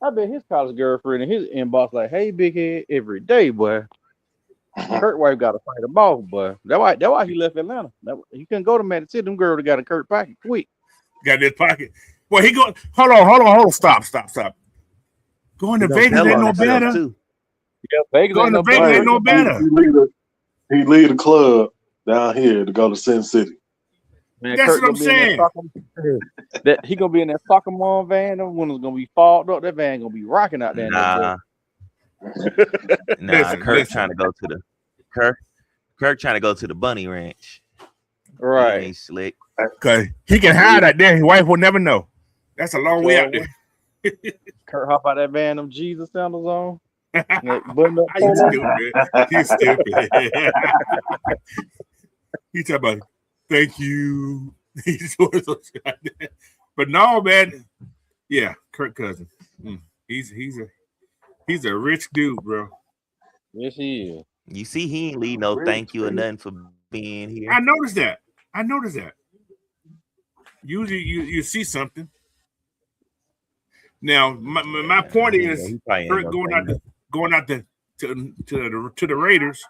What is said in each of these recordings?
I bet his college girlfriend in his inbox like, "Hey, big head, every day, boy." Kurt wife got to fight him off, boy. That's why he left Atlanta. He couldn't go to Madison City. Them girls got a Kurt pocket quick. Got this pocket. Well, he go. Hold on. Stop. Going to Vegas ain't no better. Too. Yeah, Vegas Going to Vegas ain't no better. He lead the club down here to go to Sin City. Man, that's Kurt what I'm saying. That he gonna be in that soccer mom van. Them windows gonna be fogged up. That van gonna be rocking out there. Nah, Kirk trying to go to the Kirk trying to go to the Bunny Ranch. Right, He ain't slick. Cause he can hide out there. His wife will never know. That's a long way out there. Kurt hop out that van. Them Jesus sandals on. You stupid. He talking about thank you. But no, man. Yeah, Kirk Cousins. He's a rich dude, bro. Yes, he is. You see, he ain't leave no thank you or nothing for being here. I noticed that. Usually, you see something. Now, my point is, Kirk going out to the Raiders.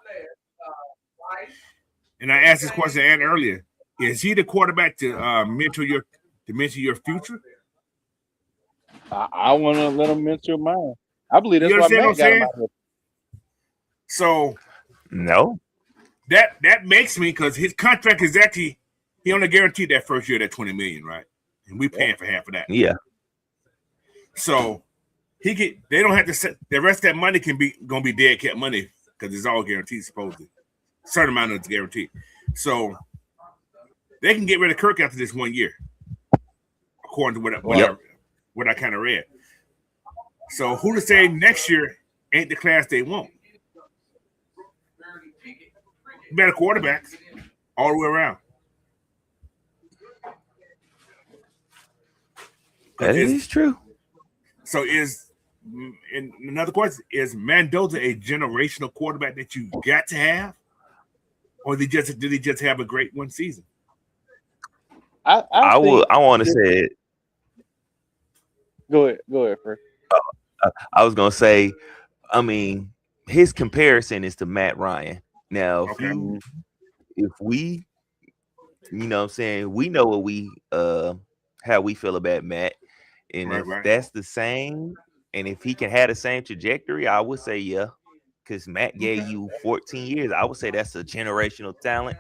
And I asked this question to Ann earlier: is he the quarterback to mentor your future? I want to let him mentor mine. I believe that's why Matt got him out here. So no, that makes me, because his contract is actually, he only guaranteed that first year that $20 million, right? And we paying for half of that. Yeah. So they don't have to set the rest of that money gonna be dead cat money because it's all guaranteed supposedly. Certain amount of it's guaranteed. So they can get rid of Kirk after this 1 year, according to what I kind of read. So who to say next year ain't the class they want? Better quarterbacks all the way around. That is true. So and another question, is Mendoza a generational quarterback that you got to have? Or did he just have a great one season? I want to say it. Go ahead, Fred. I was gonna say, I mean, his comparison is to Matt Ryan. Now, if we, you know what I'm saying, we know what how we feel about Matt. And if that's the same, and if he can have the same trajectory, I would say yeah. Because Matt gave you 14 years. I would say that's a generational talent.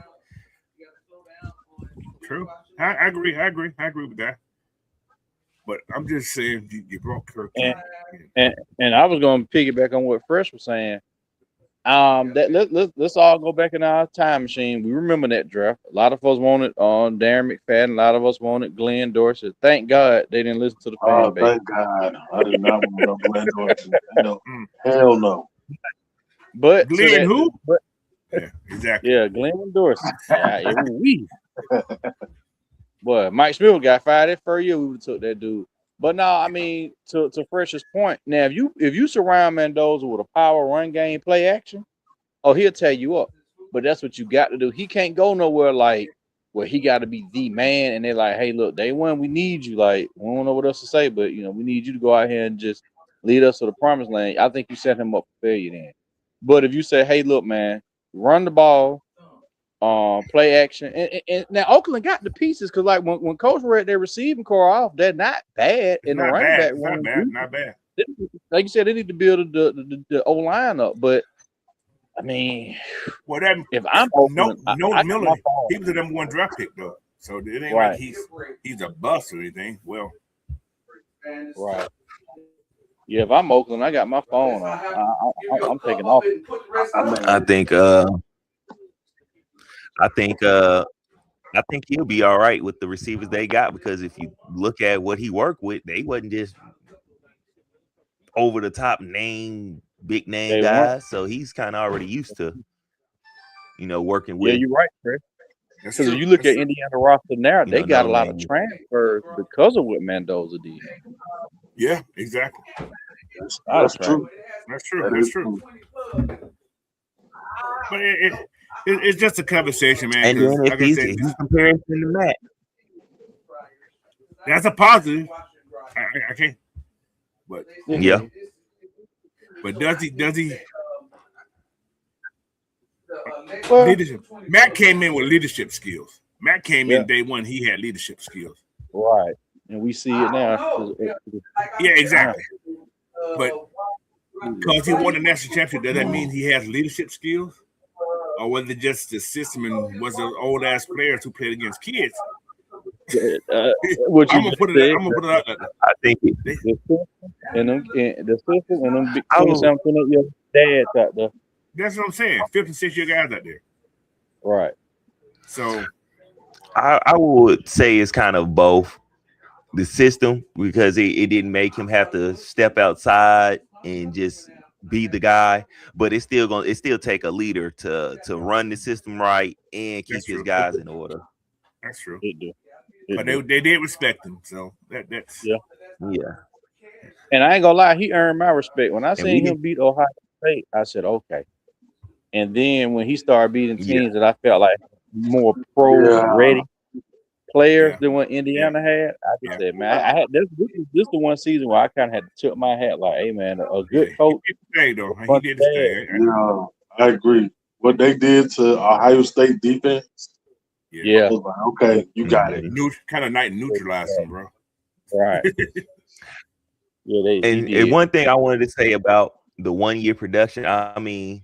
True. I agree with that. But I'm just saying you brought Kirk. And I was going to piggyback on what Fresh was saying. Let's all go back in our time machine. We remember that draft. A lot of us wanted Darren McFadden. A lot of us wanted Glenn Dorsey. Thank God they didn't listen to the fan base. Thank God. I did not want no Glenn Dorsey. Hell no. But Glenn who? Yeah, exactly. Yeah, Glenn Dorsey. Boy, Mike Smith got fired that first year. We would have took that dude. But no, I mean, to Fresh's point, now if you surround Mendoza with a power run game, play action, he'll tear you up. But that's what you got to do. He can't go nowhere like where he got to be the man, and they're like, hey, look, day one, we need you. Like, we don't know what else to say, but we need you to go out here and just lead us to the promised land. I think you set him up for failure then. But if you say, hey, look, man, run the ball, play action, and now Oakland got the pieces because like when Coach read their receiving core off, they're not bad in the running back room. Not bad. Like you said, they need to build the O line up. But I mean, if I'm Oakland, Miller, he was the number one draft pick though, so it ain't like he's a bust or anything. Well, right. Yeah, if I'm Oakland, I got my phone on. I'm taking off. I think he'll be all right with the receivers they got, because if you look at what he worked with, they wasn't just over the top big name guys. So he's kind of already used to, working with. Yeah, you're right, Chris. Because if you look at Indiana roster now, they got a lot of transfers because of what Mendoza did. Yeah, exactly. That's true. That's true. But it's just a conversation, man. And then if he's comparing to Matt, that's a positive. I can't. But Yeah. but does he Well, leadership? Matt came in with leadership skills. Matt came yeah, in day one. He had leadership skills. right. And we see it now. Yeah, exactly. But because he won the national championship, does that mean he has leadership skills? Or was it just the system and was the old ass players who played against kids? What you I'm gonna just put it. said, I'm gonna put it out there. I think it, They- the system the system and them big I would, 27, 28 dads out there. That's what I'm saying. 56-year guys out there. Right. So I would say it's kind of both. The system, because it didn't make him have to step outside and just be the guy, but it still take a leader to run the system right and keep that's his true. guys in order. That's true. It do. But It do. they did respect him. So that's Yeah. Yeah. And I ain't gonna lie, he earned my respect. When I And seen we him beat Ohio State, I said, okay. And then when he started beating yeah. teams that I felt like more pro Yeah. ready players yeah. than what Indiana had, I just Yeah. said, man, I had this the one season where I kind of had to tip my hat, like, hey man, a good Yeah. coach, He did his thing though. He bunch did of his dads. thing. Yeah, I agree. What they did to Ohio State defense, Yeah. I Yeah, was like, okay, you got it. Mhm. Kind of night neutralized him, bro. right. Yeah, he And did. one thing I wanted to say about the 1 year production, I mean,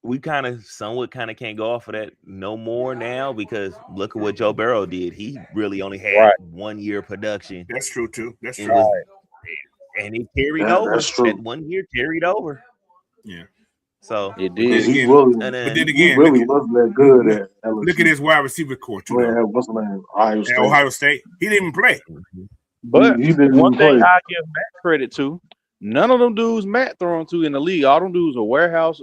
we kind of can't go off of that no more now, because look at what Joe Burrow did. He really only had Right. 1 year production. That's true too. That's It true. was, and it carried over. That's true. That 1 year carried over. Yeah. So It But then Because did. he again, really, and but then then he again, really wasn't that good look, at LSU. look at his wide receiver core too, Man, though. what's the name? Ohio At State. Ohio State, he didn't even play. But He didn't one even thing play. I give Matt credit to, none of them dudes Matt throwing to in the league, all them dudes are warehouse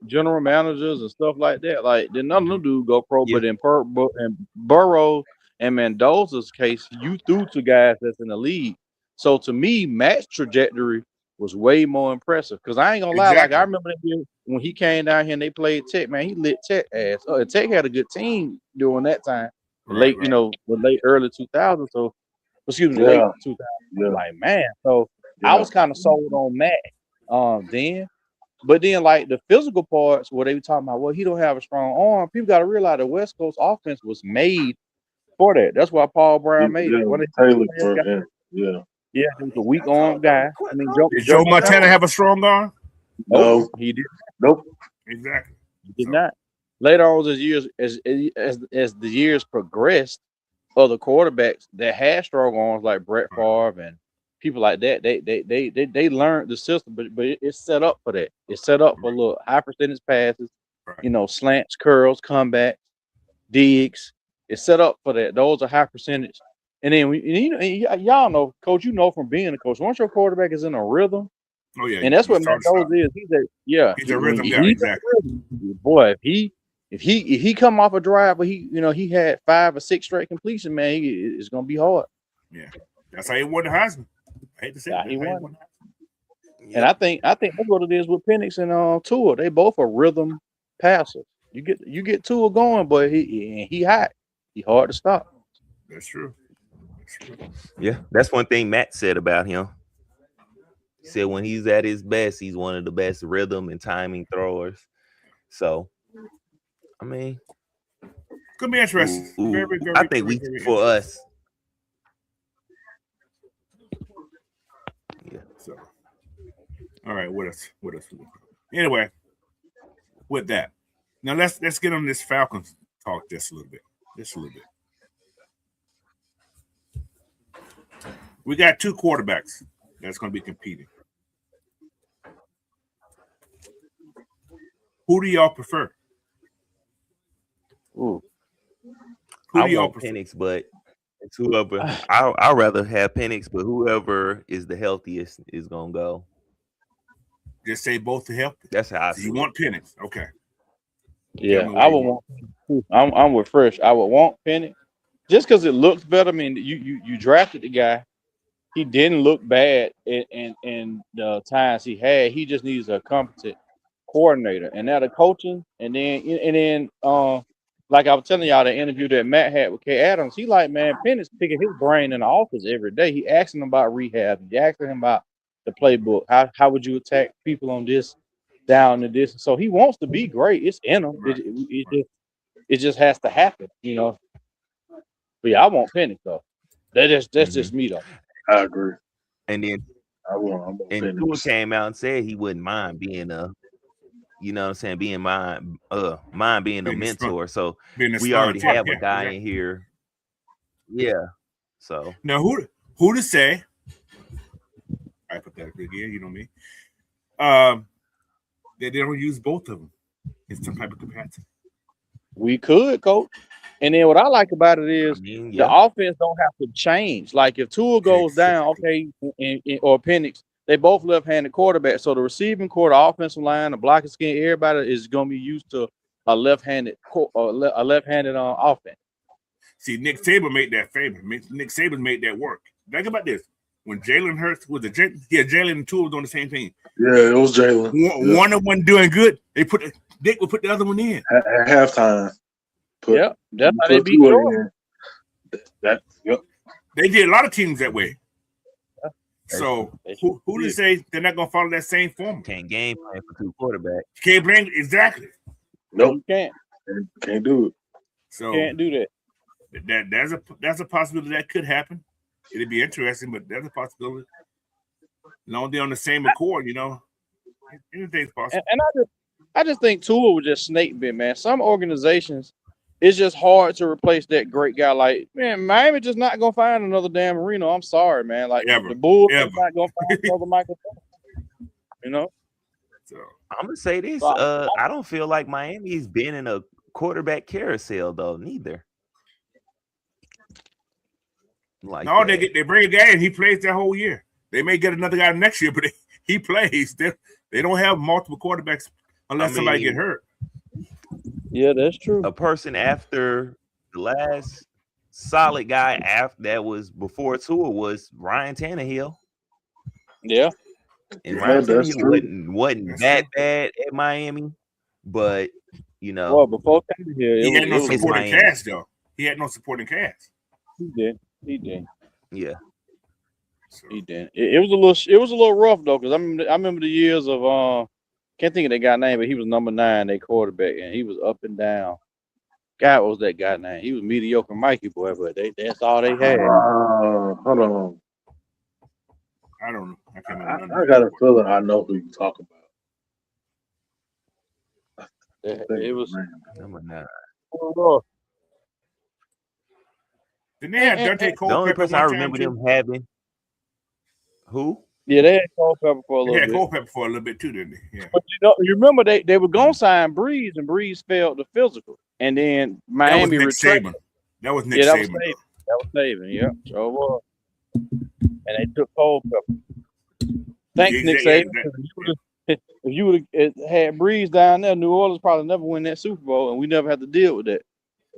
general managers and stuff like that. Like, then none of them dudes go pro, yeah, but in Burrow and Mendoza's case, you threw to guys that's in the league. So to me, Matt's trajectory was way more impressive. Because I ain't gonna lie, like Exactly. I remember that year when he came down here and they played Tech, man, he lit Tech ass. Tech had a good team during that time. Right. The late early 2000s. So excuse me, late Yeah, 2000s. yeah, Like, man, so I yeah. was kind of sold on Matt then. But then, like, the physical parts where they were talking about, well, he don't have a strong arm. People got to realize the West Coast offense was made for that. That's why Paul Brown made it. Yeah, What Taylor for him. Yeah. yeah, he was a weak arm guy. I mean, Did Joe Montana have a strong arm? Nope, he did. Nope. Exactly. He did So, not. Later on, as the years progressed, other quarterbacks that had strong arms like Brett Favre and people like that, they learned the system, but it's set up for that. It's set up for little high percentage passes, right. Slants, curls, comebacks, digs. It's set up for that. Those are high percentage. And then y'all know, coach, from being a coach, once your quarterback is in a rhythm, Oh yeah. and that's you what start to Mendoza is. He's a rhythm guy. Exactly. Boy, if he come off a drive where he had 5 or 6 straight completion, man, it's gonna be hard. Yeah. That's how he won the Heisman. I hate to say Yeah, it. he That's how won. yep. And I think that's what it is with Penix and Tua. They both are rhythm passers. You get Tua going, but he hot. He hard to stop. That's true. That's true. Yeah, that's one thing Matt said about him. He said when he's at his best, he's one of the best rhythm and timing throwers. So, I mean, Could be interesting. Very, very, I think very, very for us. Yeah. So, all right. What else? Anyway, with that, now let's get on this Falcons talk just a little bit. We got 2 quarterbacks that's going to be competing. Who do y'all prefer? Ooh. I want Penix, but it's whoever. I'd rather have Penix, but whoever is the healthiest is gonna go. Just say both are healthy. That's how I So see you want Penix, okay? Yeah, I would want. I'm with Fresh. I would want Penix just because it looks better. I mean, you drafted the guy. He didn't look bad in the times he had. He just needs a competent coordinator, and now the coaching, and then like I was telling y'all, the interview that Matt had with K. Adams, he like, man, Penix picking his brain in the office every day. He asking him about rehab. He asking him about the playbook. How would you attack people on this, down to this? So he wants to be great. It's in him. Right. It just has to happen, you know. But yeah, I want Penix though. That's just me though. I agree. And then I want and Tua came out and said he wouldn't mind being a, you know what I'm saying, being being a mentor. So we already have a guy in here. Yeah. So now who to say? Hypothetically again, you know me. That they don't use both of them in some type of capacity. We could, coach. And then what I like about it is the offense don't have to change. Like if Tua goes down, okay, or Penix, they both left-handed quarterbacks. So the receiving core, the offensive line, the blocking scheme, everybody is going to be used to a left-handed offense. See, Nick Saban made that favor. Nick Saban made that work. Think about this: when Jalen Hurts was Jalen and Tua was on the same team. Yeah, it was Jalen. One of them doing good. Dick would put the other one in at halftime. That's how they beat Jordan. They did a lot of teams that way. So who to say they're not gonna follow that same form? Can't game plan for two quarterbacks. Can't blame exactly. Nope, you can't. Can't do it. So can't do that. That's a possibility that could happen. It'd be interesting, but that's a possibility. As long as they're on the same accord, you know, anything's possible. And I just think Tua was just snake bit, man. Some organizations, it's just hard to replace that great guy. Like, man, Miami just not gonna find another Dan Marino. I'm sorry, man. Like the Bulls are not gonna find another Michael. You know. So I'm gonna say this. I don't feel like Miami's been in a quarterback carousel though. Neither. Like no, they bring a guy and he plays that whole year. They may get another guy next year, but he plays. They don't have multiple quarterbacks unless somebody get hurt. Yeah, that's true. A person after the last solid guy after that was before Tua was Ryan Tannehill. Yeah. And Ryan Tannehill wasn't that bad at Miami, but you know, well, before Tannehill, he had no supporting cast though. He had no supporting cast. He did. Yeah. So. He did. It was a little rough though, because I remember the years of can't think of that guy's name, but he was number 9, their quarterback, and he was up and down. God, what was that guy's name? He was mediocre Mikey boy, but that's all they had. Hold on. I don't know. I can't remember. I got a feeling I know who you talk about. It was number 9. Didn't they have Dante Culpepper? The only person I remember them having. Who? Yeah, they had Culpepper for a little bit. They had Culpepper for a little bit too, didn't they? Yeah. But you remember they were gonna sign Breeze, and Breeze failed the physical, and then Miami retracted. That was Nick Saban. That was Saban. Yeah, so was. And they took Culpepper. Thanks, Nick Saban. If you would have had Breeze down there, New Orleans probably never win that Super Bowl, and we never had to deal with that.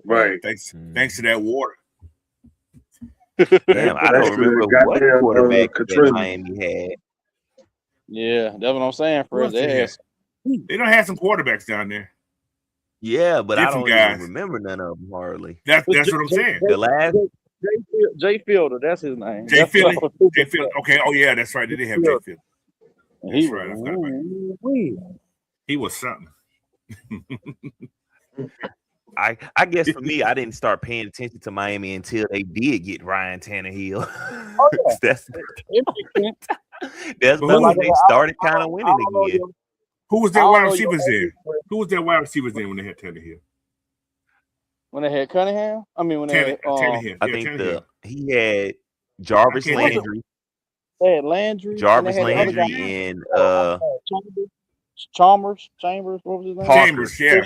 Right. Thanks to that water. Damn, I don't remember what quarterback that Miami had. Yeah, that's what I'm saying, Fred. They don't have some quarterbacks down there. Yeah, but I don't even remember none of them hardly. That's what I'm saying. The last Jay Fielder, that's his name. Jay Fielder. Okay. Oh yeah, that's right. They did have Jay Fielder. That's right. He was something. I guess for me, I didn't start paying attention to Miami until they did get Ryan Tannehill. Oh, yeah. that's when they started kind of winning again. Who was that wide receivers there? Who was that wide receivers there when they had Tannehill? When they had Cunningham? I mean, when they had Tannehill. I think he had Jarvis Landry. They had Landry. Jarvis Landry and Chambers. What was his name? Chambers, yeah.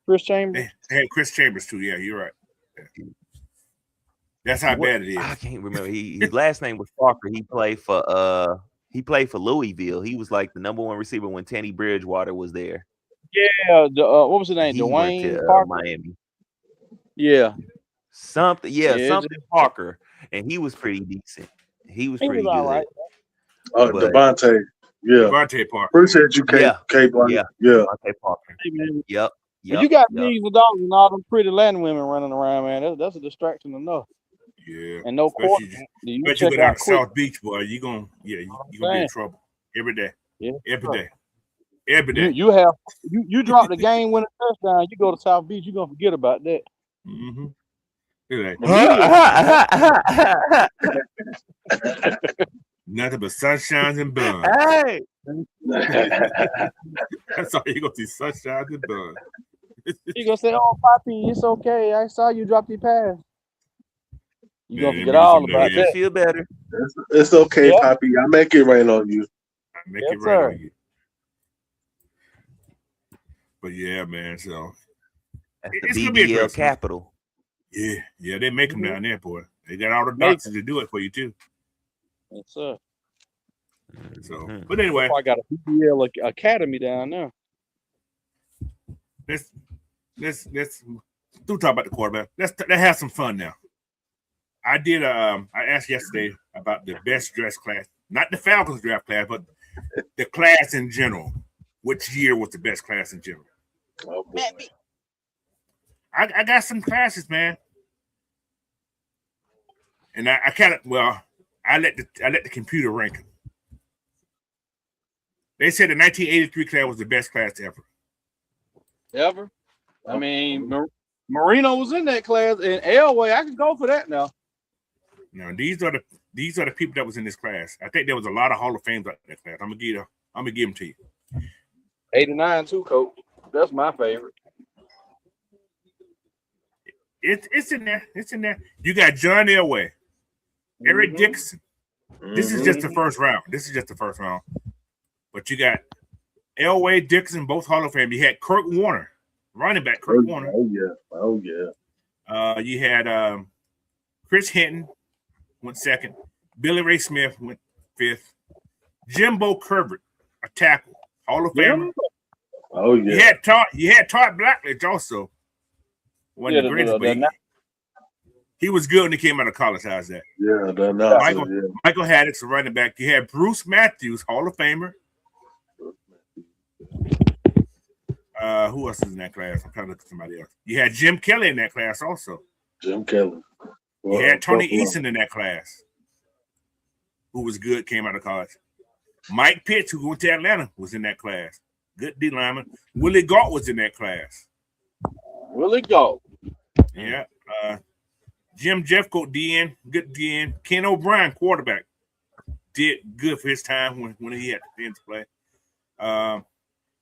Chris Chambers. They had Chris Chambers too. Yeah, you're right. Yeah. That's how bad it is. I can't remember. His last name was Parker. He played for Louisville. He was like the number 1 receiver when Teddy Bridgewater was there. Yeah. What was his name? Dwayne Parker. Miami. Yeah. Something Parker, and he was pretty decent. He was pretty good. All right. Devontae. Yeah. Devontae Parker. Appreciate you, K. K. Blank. Yeah. Devontae Parker. Yep. But you got millions of dollars and all them pretty Latin women running around, man. That's a distraction enough. Yeah. And no quarterback. You go down to South Beach, boy. You gonna be in trouble every day. Yeah, every day. You drop the game winning touchdown. You go to South Beach, you gonna forget about that. Mm-hmm. Nothing but sunshines and buns. Hey, that's all you gonna see, sunshines and buns. You gonna say, "Oh, Poppy, it's okay. I saw you drop the pass." You gonna forget all about that. Feel better. It's okay, Poppy. I make it rain on you. On you. But yeah, man. So that's the BBL capital. Yeah, they make them down there, boy. They got all the doctors to do it for you too. Yes, sir. So, but anyway, I got a BBL academy down there. Let's do talk about the quarterback. Let's have some fun now. I did. I asked yesterday about the best dress class, not the Falcons draft class, but the class in general. Which year was the best class in general? Oh, boy. I got some classes, man, and I kind of I let the computer rank them. They said the 1983 class was the best class ever. Ever? I mean, Marino was in that class, and Elway. I can go for that now. Now these are the people that was in this class. I think there was a lot of Hall of Fames out in that class. I'm gonna give them to you. 89 too, coach. That's my favorite. It's in there. It's in there. You got John Elway, Eric Dixon. This is just the first round. But you got Elway, Dixon, both Hall of Fame. You had Kurt Warner, running back Kurt Warner. Oh yeah. You had Chris Hinton went second. Billy Ray Smith went fifth. Jimbo Corbett, a tackle, Hall of Famer. Oh yeah. You had Todd Blackledge also. One of the greatest, but he was good when he came out of college. How's that? Yeah, Michael Haddix, a running back. You had Bruce Matthews, Hall of Famer. Who else is in that class? I'm trying to look at somebody else. You had Jim Kelly in that class also. Jim Kelly. You had Tony Eason in that class, who was good, came out of college. Mike Pitts, who went to Atlanta, was in that class. Good D lineman. Willie Gault was in that class. Willie Gault. Yeah. Jim Jeffcoat, DN, good DN. Ken O'Brien, quarterback, did good for his time when he had to play.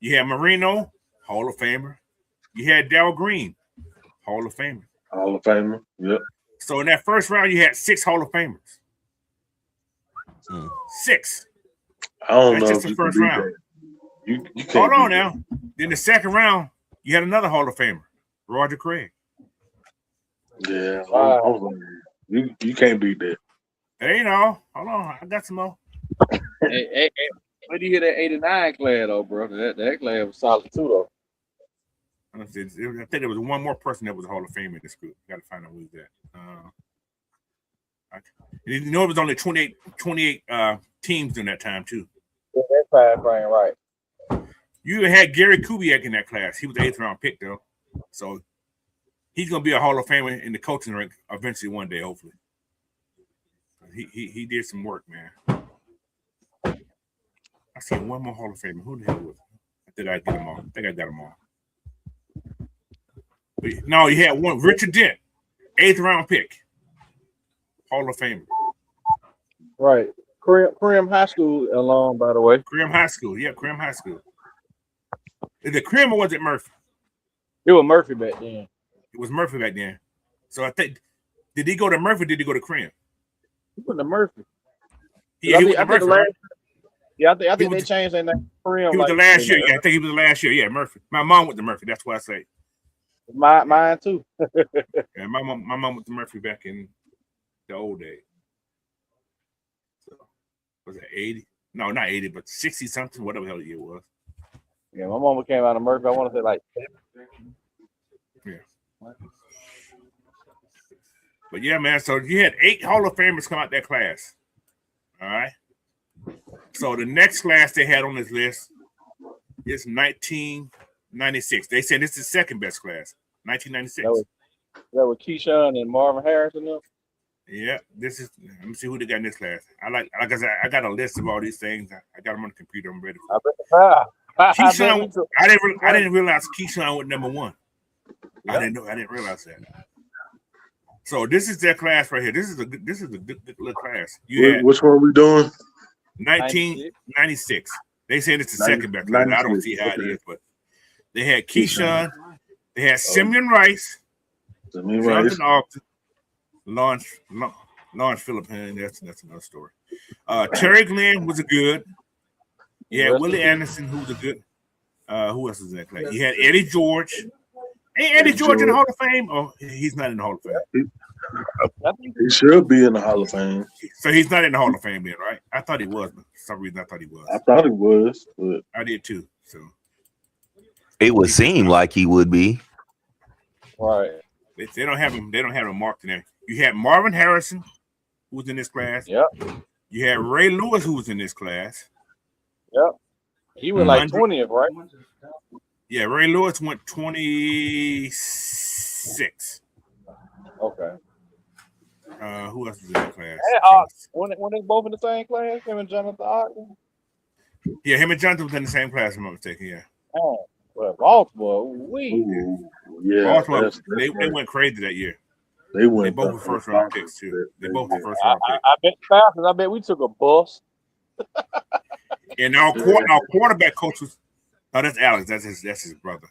You had Marino, Hall of Famer. You had Darryl Green, Hall of Famer. Hall of Famer, yep. So in that first round, you had 6 Hall of Famers. 6. I don't know. That's just the first round. You can't hold on now. Then the second round, you had another Hall of Famer, Roger Craig. Yeah, you can't beat that. Hey, hold on, I got some more. Hey, where do you hear that 89 class though, bro? That class was solid too, though. I think there was one more person that was a Hall of Famer in this group. Got to find out who's that. It was only 28 teams during that time too. Yeah, that time frame, right? You had Gary Kubiak in that class. He was the 8th round pick though, so he's gonna be a Hall of Famer in the coaching rank eventually one day, hopefully. He did some work, man. I see one more Hall of Famer. Who the hell was it? Did I get them all? I think I got them all. But no, you had one, Richard Dent, 8th round pick, Hall of Famer. Right. Crim High School along, by the way. Crim High School. Yeah, Crim High School. Is it Crim or was it Murphy? It was Murphy back then. It was Murphy back then. So I think, did he go to Murphy or did he go to Crim? He went to Murphy. Yeah, he went to Murphy, right? Yeah, I think they changed their name. Crim. He was the last year. Yeah, I think he was the last year. Yeah, Murphy. My mom went to Murphy. That's why I say. Mine too. Yeah, my mom went to Murphy back in the old days. So, was it 80? No, not 80, but 60 something, whatever the hell the year was. Yeah, my mama came out of Murphy. I want to say like 7. Yeah. But yeah, man. So you had 8 Hall of Famers come out that class. All right. So the next class they had on this list is 19 96. They said this is the second best class. 1996. That was Keyshawn and Marvin Harrison. Yeah, this is. Let me see who they got in this class. Like I said, I got a list of all these things. I got them on the computer. I'm ready for it. Keyshawn, I didn't realize Keyshawn was number one. Yep. I didn't realize that. So this is their class right here. This is a good little class. Which one are we doing? 1996. They said it's the second best class. I don't see how it is, but they had Keyshawn. They had Simeon Rice. Jonathan Alton. Lawrence Philippine. That's another story. Terry Glenn was a good. Yeah, Willie Anderson, who was a good. Who else was in that class? You had Eddie George. Ain't Eddie George in the Hall of Fame? Oh, he's not in the Hall of Fame. He should be in the Hall of Fame. So he's not in the Hall of Fame yet, right? I thought he was, but for some reason I thought he was. I thought he was, but I did too. So it would seem like he would be. Right. They don't have him. They don't have him marked in there. You had Marvin Harrison, who was in this class. Yep. You had Ray Lewis, who was in this class. Yep. He was like 20th, right? Yeah, Ray Lewis went 26. Okay. Who else was in that class? When they both in the same class, him and Jonathan Ogden? Yeah, him and Jonathan was in the same class, if I'm not mistaken, yeah. Oh, well, Baltimore, Baltimore, they went crazy that year. They both were first round picks, too. They both were first round picks. I bet Falcons, I bet we took a bus. And our quarterback coach was that's Alex. That's his brother.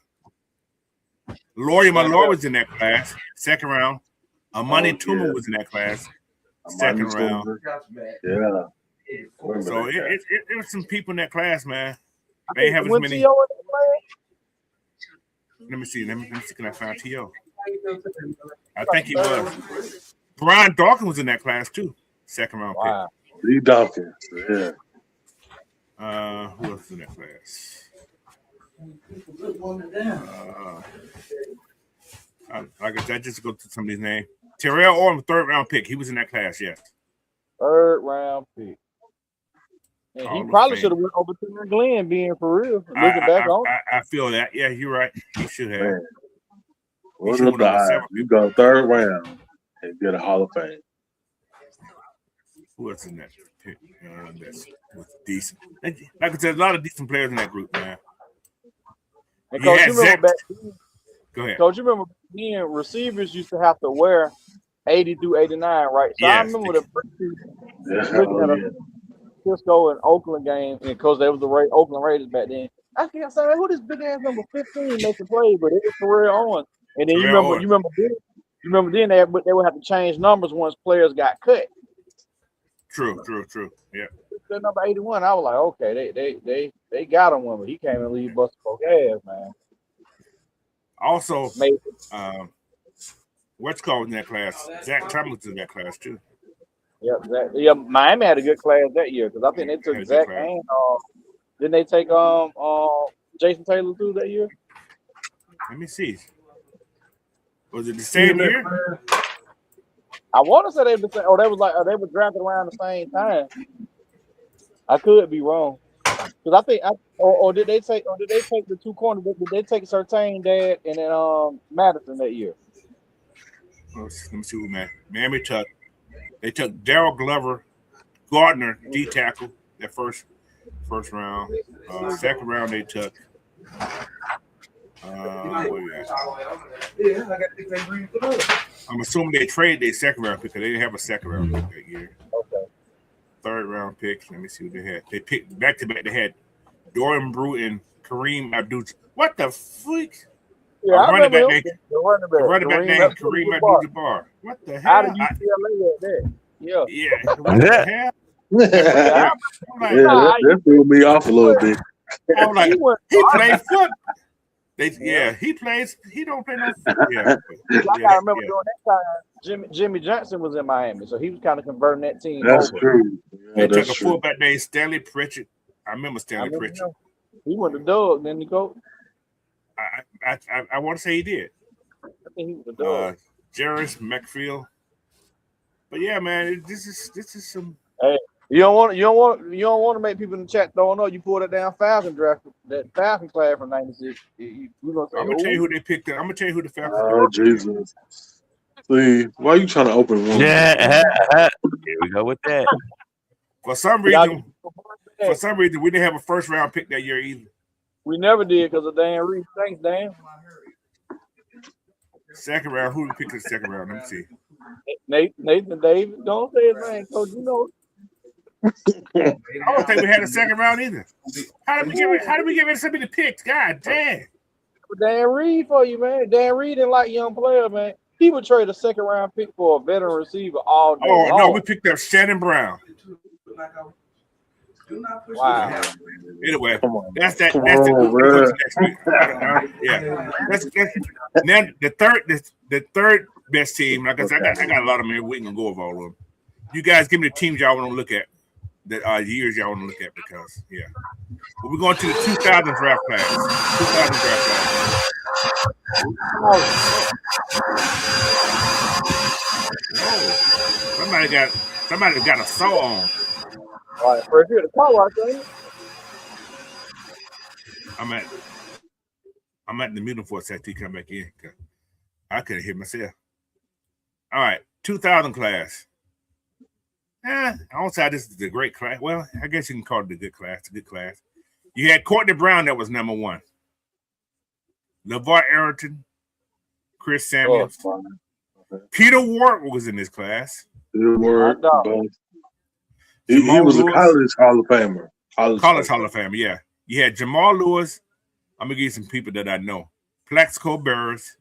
Lawyer Malloy was in that class, second round. Amani Tuma was in that class, second round. Yeah. So it was some people in that class, man. They have as many. Let me see. Can I find T.O.? I think he was. Brian Dawkins was in that class too, second round pick. Lee Dawkins, yeah. Who else is in that class? Like I said, just go to some of these names. Terrell Owens, third round pick. He was in that class, yes. Third round pick. And he probably should have went over to Glenn, being for real. I feel that. Yeah, you're right. He should have. What's up, you go third round and get a Hall of Fame. Who else in that pick? That's decent. Like I said, a lot of decent players in that group, man. And Coach, you remember back then, go ahead. Coach, you remember then receivers used to have to wear 80 through 89, right? So I remember the Cisco and Oakland game, because they was the Oakland Raiders back then. I kept saying, who this big ass number 15 making play? But it was Terrell Owens. And then you remember then they would have to change numbers once players got cut. True. Yeah. That number 81, I was like, okay, they got him one, but he came and leave busted both ass, man. Also, what's called in that class? Zach Thomas in that class too. Yeah, Miami had a good class that year because I think they took Zach and didn't they take Jason Taylor too that year? Let me see. Was it the same year? I want to say they were they were drafted around the same time. I could be wrong because I think did they take the two corners? Did they take Surtain, Dad, and then Madison that year? Let me see who Miami took. They took Darryl Glover, Gardner, D tackle that first round. Second round they took. I'm assuming they traded their second round pick because they didn't have a second round pick that year. Okay. Third round pick. Let me see what they had. They picked back to back. They had Dorian Brew and Kareem Abdul. What the freak? Yeah, running back named Kareem Abdul-Jabbar. What the hell? How did UCLA at that? Yeah. What the hell? That threw me off a little bit. I'm like, he played foot. He plays. He don't play no foot. Yeah. I remember during that time, Jimmy Johnson was in Miami, so he was kind of converting that team. That's over. True. They took a fullback named Stanley Pritchett. I remember Stanley Pritchett. He went to Doug, didn't he, Coach? I want to say he did. I think he was the Doug. Jarris McField. But yeah, man, this is some. Hey, You don't want to make people in the chat throwing up. You pull that down Falcon draft, that Falcon class from '96. We're gonna say, I'm gonna tell you who they picked up. I'm gonna tell you who the Falcons Oh, Jesus. See, why you trying to open one? Yeah, here we go with that. For some reason, we didn't have a first round pick that year either. We never did because of Dan Reed. Thanks, Dan. Second round, who picked the second round? Let me see. Nathan Davis. Don't say his name, Coach. You know. I don't think we had a second round either. How did we get rid of somebody picked? God damn. Dan Reed for you, man. Dan Reed didn't like young player, man. He would trade a second round pick for a veteran receiver all day long. No, we picked up Shannon Brown. Wow. Anyway, that's the next week. Yeah. Now the third best team. Like I said, I got a lot of them here. We can go over all of them. You guys give me the teams y'all want to look at, the years y'all want to look at, because but we're going to the 2000 draft class. 2000 draft class. Whoa. Somebody got a saw on. All right, first here the car wash, ain't it? I'm at the meeting for a second to come back in. I couldn't hear myself. All right, 2000 class. I don't say this is the great class. Well, I guess you can call it the good class. It's a good class. You had Courtney Brown that was number one. LeVar Arrington, Chris Samuels. Peter Ward was in this class. Peter Ward. He was a college Hall of Famer. College Hall of Famer, yeah. You had Jamal Lewis. I'm going to give you some people that I know. Plaxico Burress.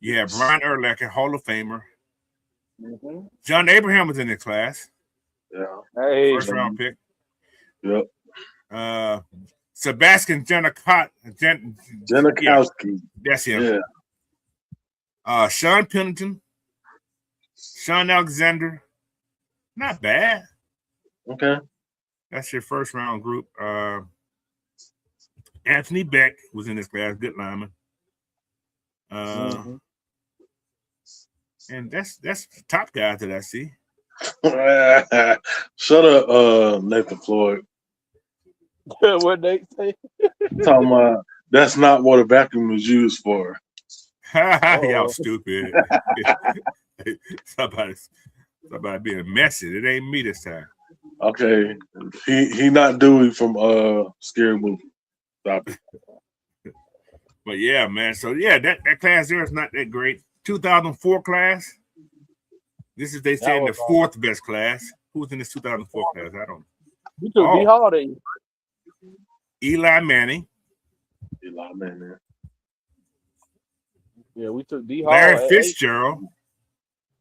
You had Brian Urlacher, Hall of Famer. Mm-hmm. John Abraham was in this class. Yeah. Hey, first round pick. Yep. Sebastian Janikowski. Yeah, that's him. Yeah. Sean Pennington. Sean Alexander. Not bad. Okay. That's your first round group. Anthony Beck was in this class, good lineman. And that's the top guys that I see. Shut up, Nathan Floyd. What they say? Talking about that's not what a vacuum is used for. Y'all stupid. Somebody being messy. It ain't me this time. Okay, he not Dewey from Scary Movie. Stop it. But yeah, man. So yeah, that class there is not that great. 2004 class. This is they saying the fourth best class. Who's in this 2004 class? I don't know. You took D Holiday. Eli Manning. Yeah, we took D Holiday. Larry Fitzgerald.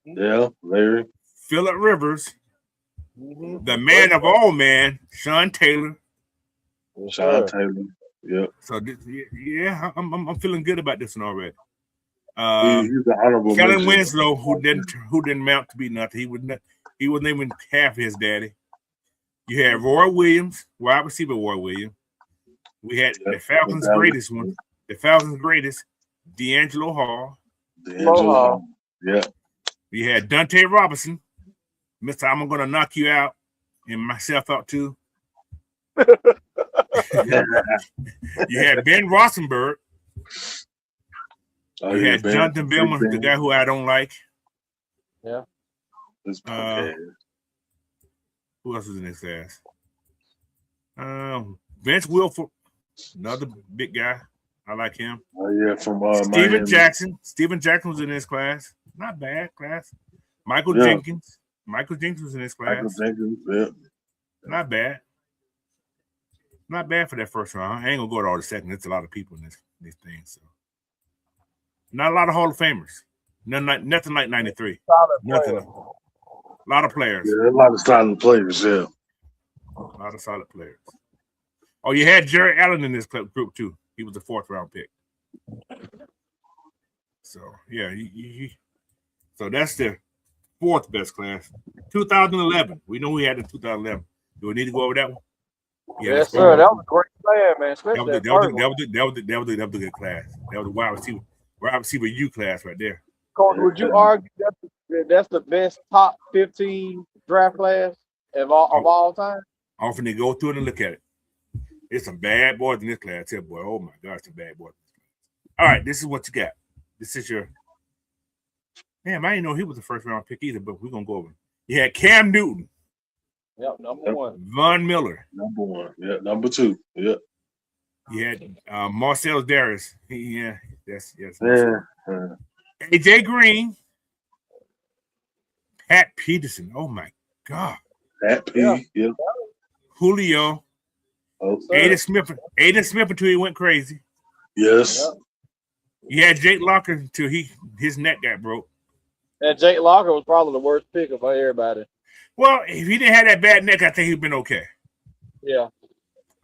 Yeah, Larry. Phillip Rivers. Mm-hmm. The man of all man, Sean Taylor. Taylor. Yeah. So I'm feeling good about this one already. He's an honorable Kellen Winslow, who didn't mount to be nothing. He wasn't even half his daddy. You had Roy Williams, wide receiver Roy Williams. We had the Falcons' greatest one. The Falcons' greatest, D'Angelo Hall. Yeah. We had Dante Robinson. Mr. I'm going to knock you out and myself out too. You had Ben Rosenberg. You had Jonathan Billman, the guy who I don't like. Yeah. Who else was in this class? Vince Wilfork, another big guy. I like him. From Steven Miami. Jackson. Steven Jackson was in this class. Not bad class. Michael Jenkins. Michael Jenkins was in this class. Not bad. Not bad for that first round. I ain't gonna go to all the second. There's a lot of people in this thing. So not a lot of Hall of Famers. Nothing like 93. Nothing. A lot of players. Yeah, a lot of solid players, yeah. A lot of solid players. Oh, you had Jerry Allen in this group too. He was a fourth round pick. So yeah, so that's the fourth best class. 2011. We know we had in 2011. Do we need to go over that one? Yes, sir. That was a great plan, man. That was a good class. That was a wide receiver U class right there. Coach, would you argue that's the best top 15 draft class? Of all time. Often they go through it and look at it. There's some bad boys in this class here, boy. Oh my gosh, some bad boys. All right, this is what you got. This is your. Damn, I didn't know he was the first round pick either, but we're gonna go over. You had Cam Newton. Yep, number one. Von Miller. Number one. Yeah, number two. Yeah. You had Marcel Darius. Yeah, yes. Yeah. AJ Green. Pat Peterson. Oh my God. Pat P. Yeah. Julio. Oh, Aiden Smith until he went crazy. yes. Yep. You had Jake Locker until his neck got broke. And Jake Locker was probably the worst pick of everybody. Well, if he didn't have that bad neck, I think he'd been okay. Yeah.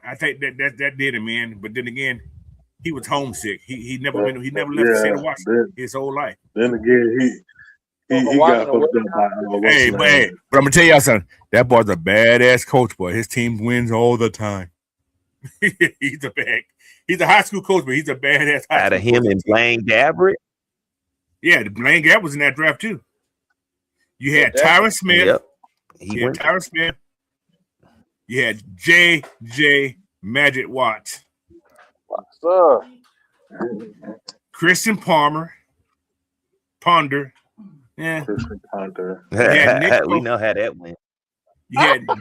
I think that did him, man. But then again, he was homesick. He never left the state of Washington his whole life. Then again, he got hooked up by Hey, but I'm gonna tell y'all something. That boy's a badass coach, boy. His team wins all the time. He's a high school coach, but he's a badass high Out of school him coach. and Blaine Gabbert. Yeah, the Blaine Gabbert was in that draft too. You had Tyron Smith. Yep. You had Tyron Smith. You had J.J. Magic Watts. Sir. Christian Ponder. Yeah. Christian Ponder. We know how that went. You had Don't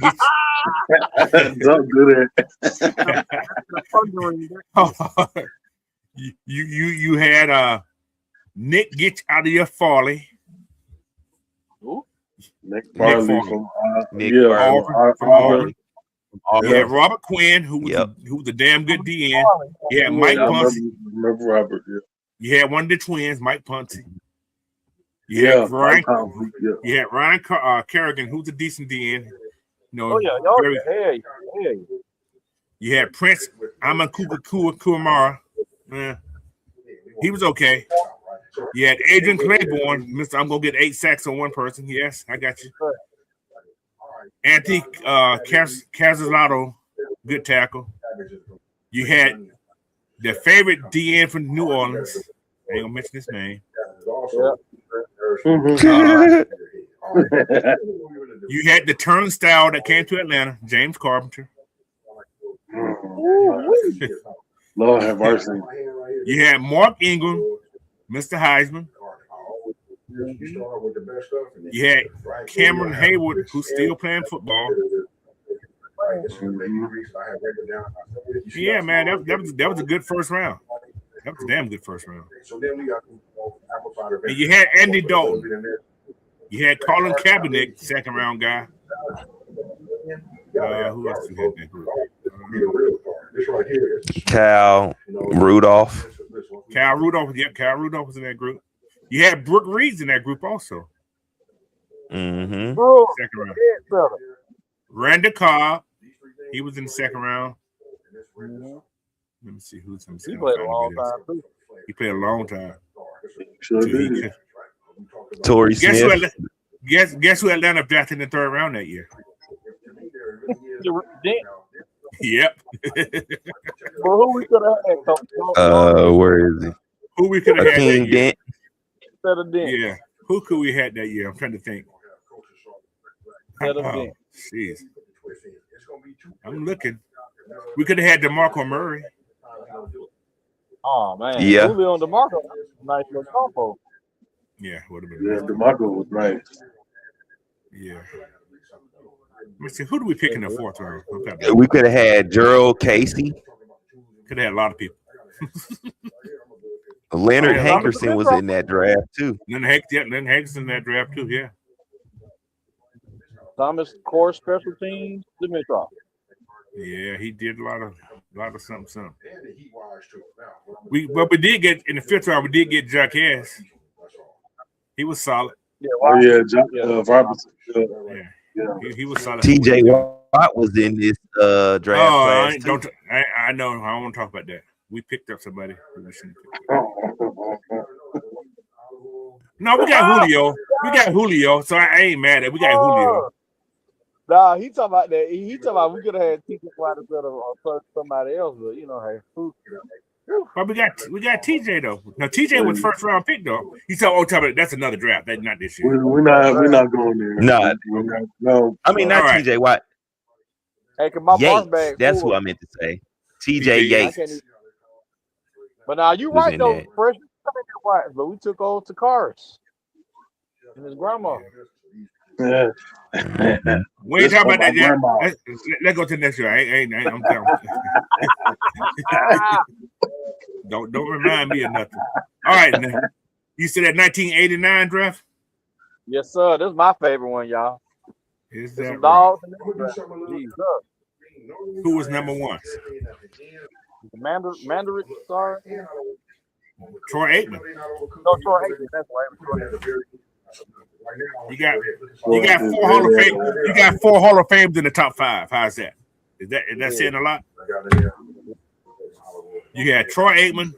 do that. you had Nick Get Out of Your Folly. Nick Farley from Auburn. You had Robert Quinn, who was a damn good DN. You had Mike Puncy. Remember Robert? Yeah. You had one of the twins, Mike Puncy. You had Ryan Kerrigan, who's a decent DN. You had Prince Kuamara. He was okay. You had Adrian Claiborne, Mr. I'm gonna get 8 sacks on one person. Yes, I got you. Anthony Casalato, good tackle. You had the favorite DN from New Orleans. I ain't gonna mention his name. You had the turnstile that came to Atlanta, James Carpenter. Lord have mercy. You had Mark Ingram, Mr. Heisman. You had Cameron Hayward, who's still playing football. Yeah, man, that was a good first round. That was a damn good first round. And you had Andy Dalton. You had Colin Kaepernick, second round guy. Who else you had in that group? Cal Rudolph. Cal Rudolph was in that group. You had Brooke Reeves in that group also. Mm-hmm. Second round. Randall Cobb, he was in the second round. Let me see who's him. He played a long time too. He played a long time. Sure did. Torrey Smith. Guess who Atlanta drafted in the third round that year? Yep. Well, who we could have had? Where is he? Who we could have had that year? Dent. Instead of Dent. Yeah. Who could we had that year? I'm trying to think. Instead of Dent. Jeez. I'm looking. We could have had DeMarco Murray. Oh man. Yeah. Julio and DeMarco. Nice little combo. Yeah, would have been. Yeah, DeMarco was nice. Yeah. Let me see. Who do we pick in the fourth round? We could have had Gerald Casey. Could have had a lot of people. Leonard Hankerson was in that draft too. Leonard Hankerson in that draft too. Yeah. Thomas Core special teams. Dimitrov. Yeah, he did a lot of something. We did get in the fifth round. We did get Jack Ass. He was solid. Yeah, Robinson. Yeah. He was solid. TJ Watt was in this draft class. I know. I don't want to talk about that. We picked up somebody. No, we got Julio. So I ain't mad at it. We got Julio. Nah, he talking about that. He talking about we could have had TJ Watt instead of somebody else, but hey, who? But we got TJ though. Now TJ was first round pick though. He said, "Oh, tell me that's another draft. That's not this year." We're not going there. Nah. No. I mean, not All right. TJ Watt. Hey, cause my boss Yates. bag That's full. what I meant to say. TJ TJ Yates. But now you was right in though, that. fresh. But we took old Takaris and his grandma. Yeah. We ain't This talking for about that my yet. grandma. Let's go to the next year. I'm down. Don't remind me of nothing. All right, now. You said that 1989 draft? Yes, sir. This is my favorite one, y'all. Is There's that some right? dogs in this draft. Jesus. Who was number one? Mandarin, sorry. Troy Aikman. No, Troy Aikman. That's right. You got 4 Hall of Fame. You got 4 Hall of Fames in the top 5. How's that? Is that saying a lot? You had Troy Aikman.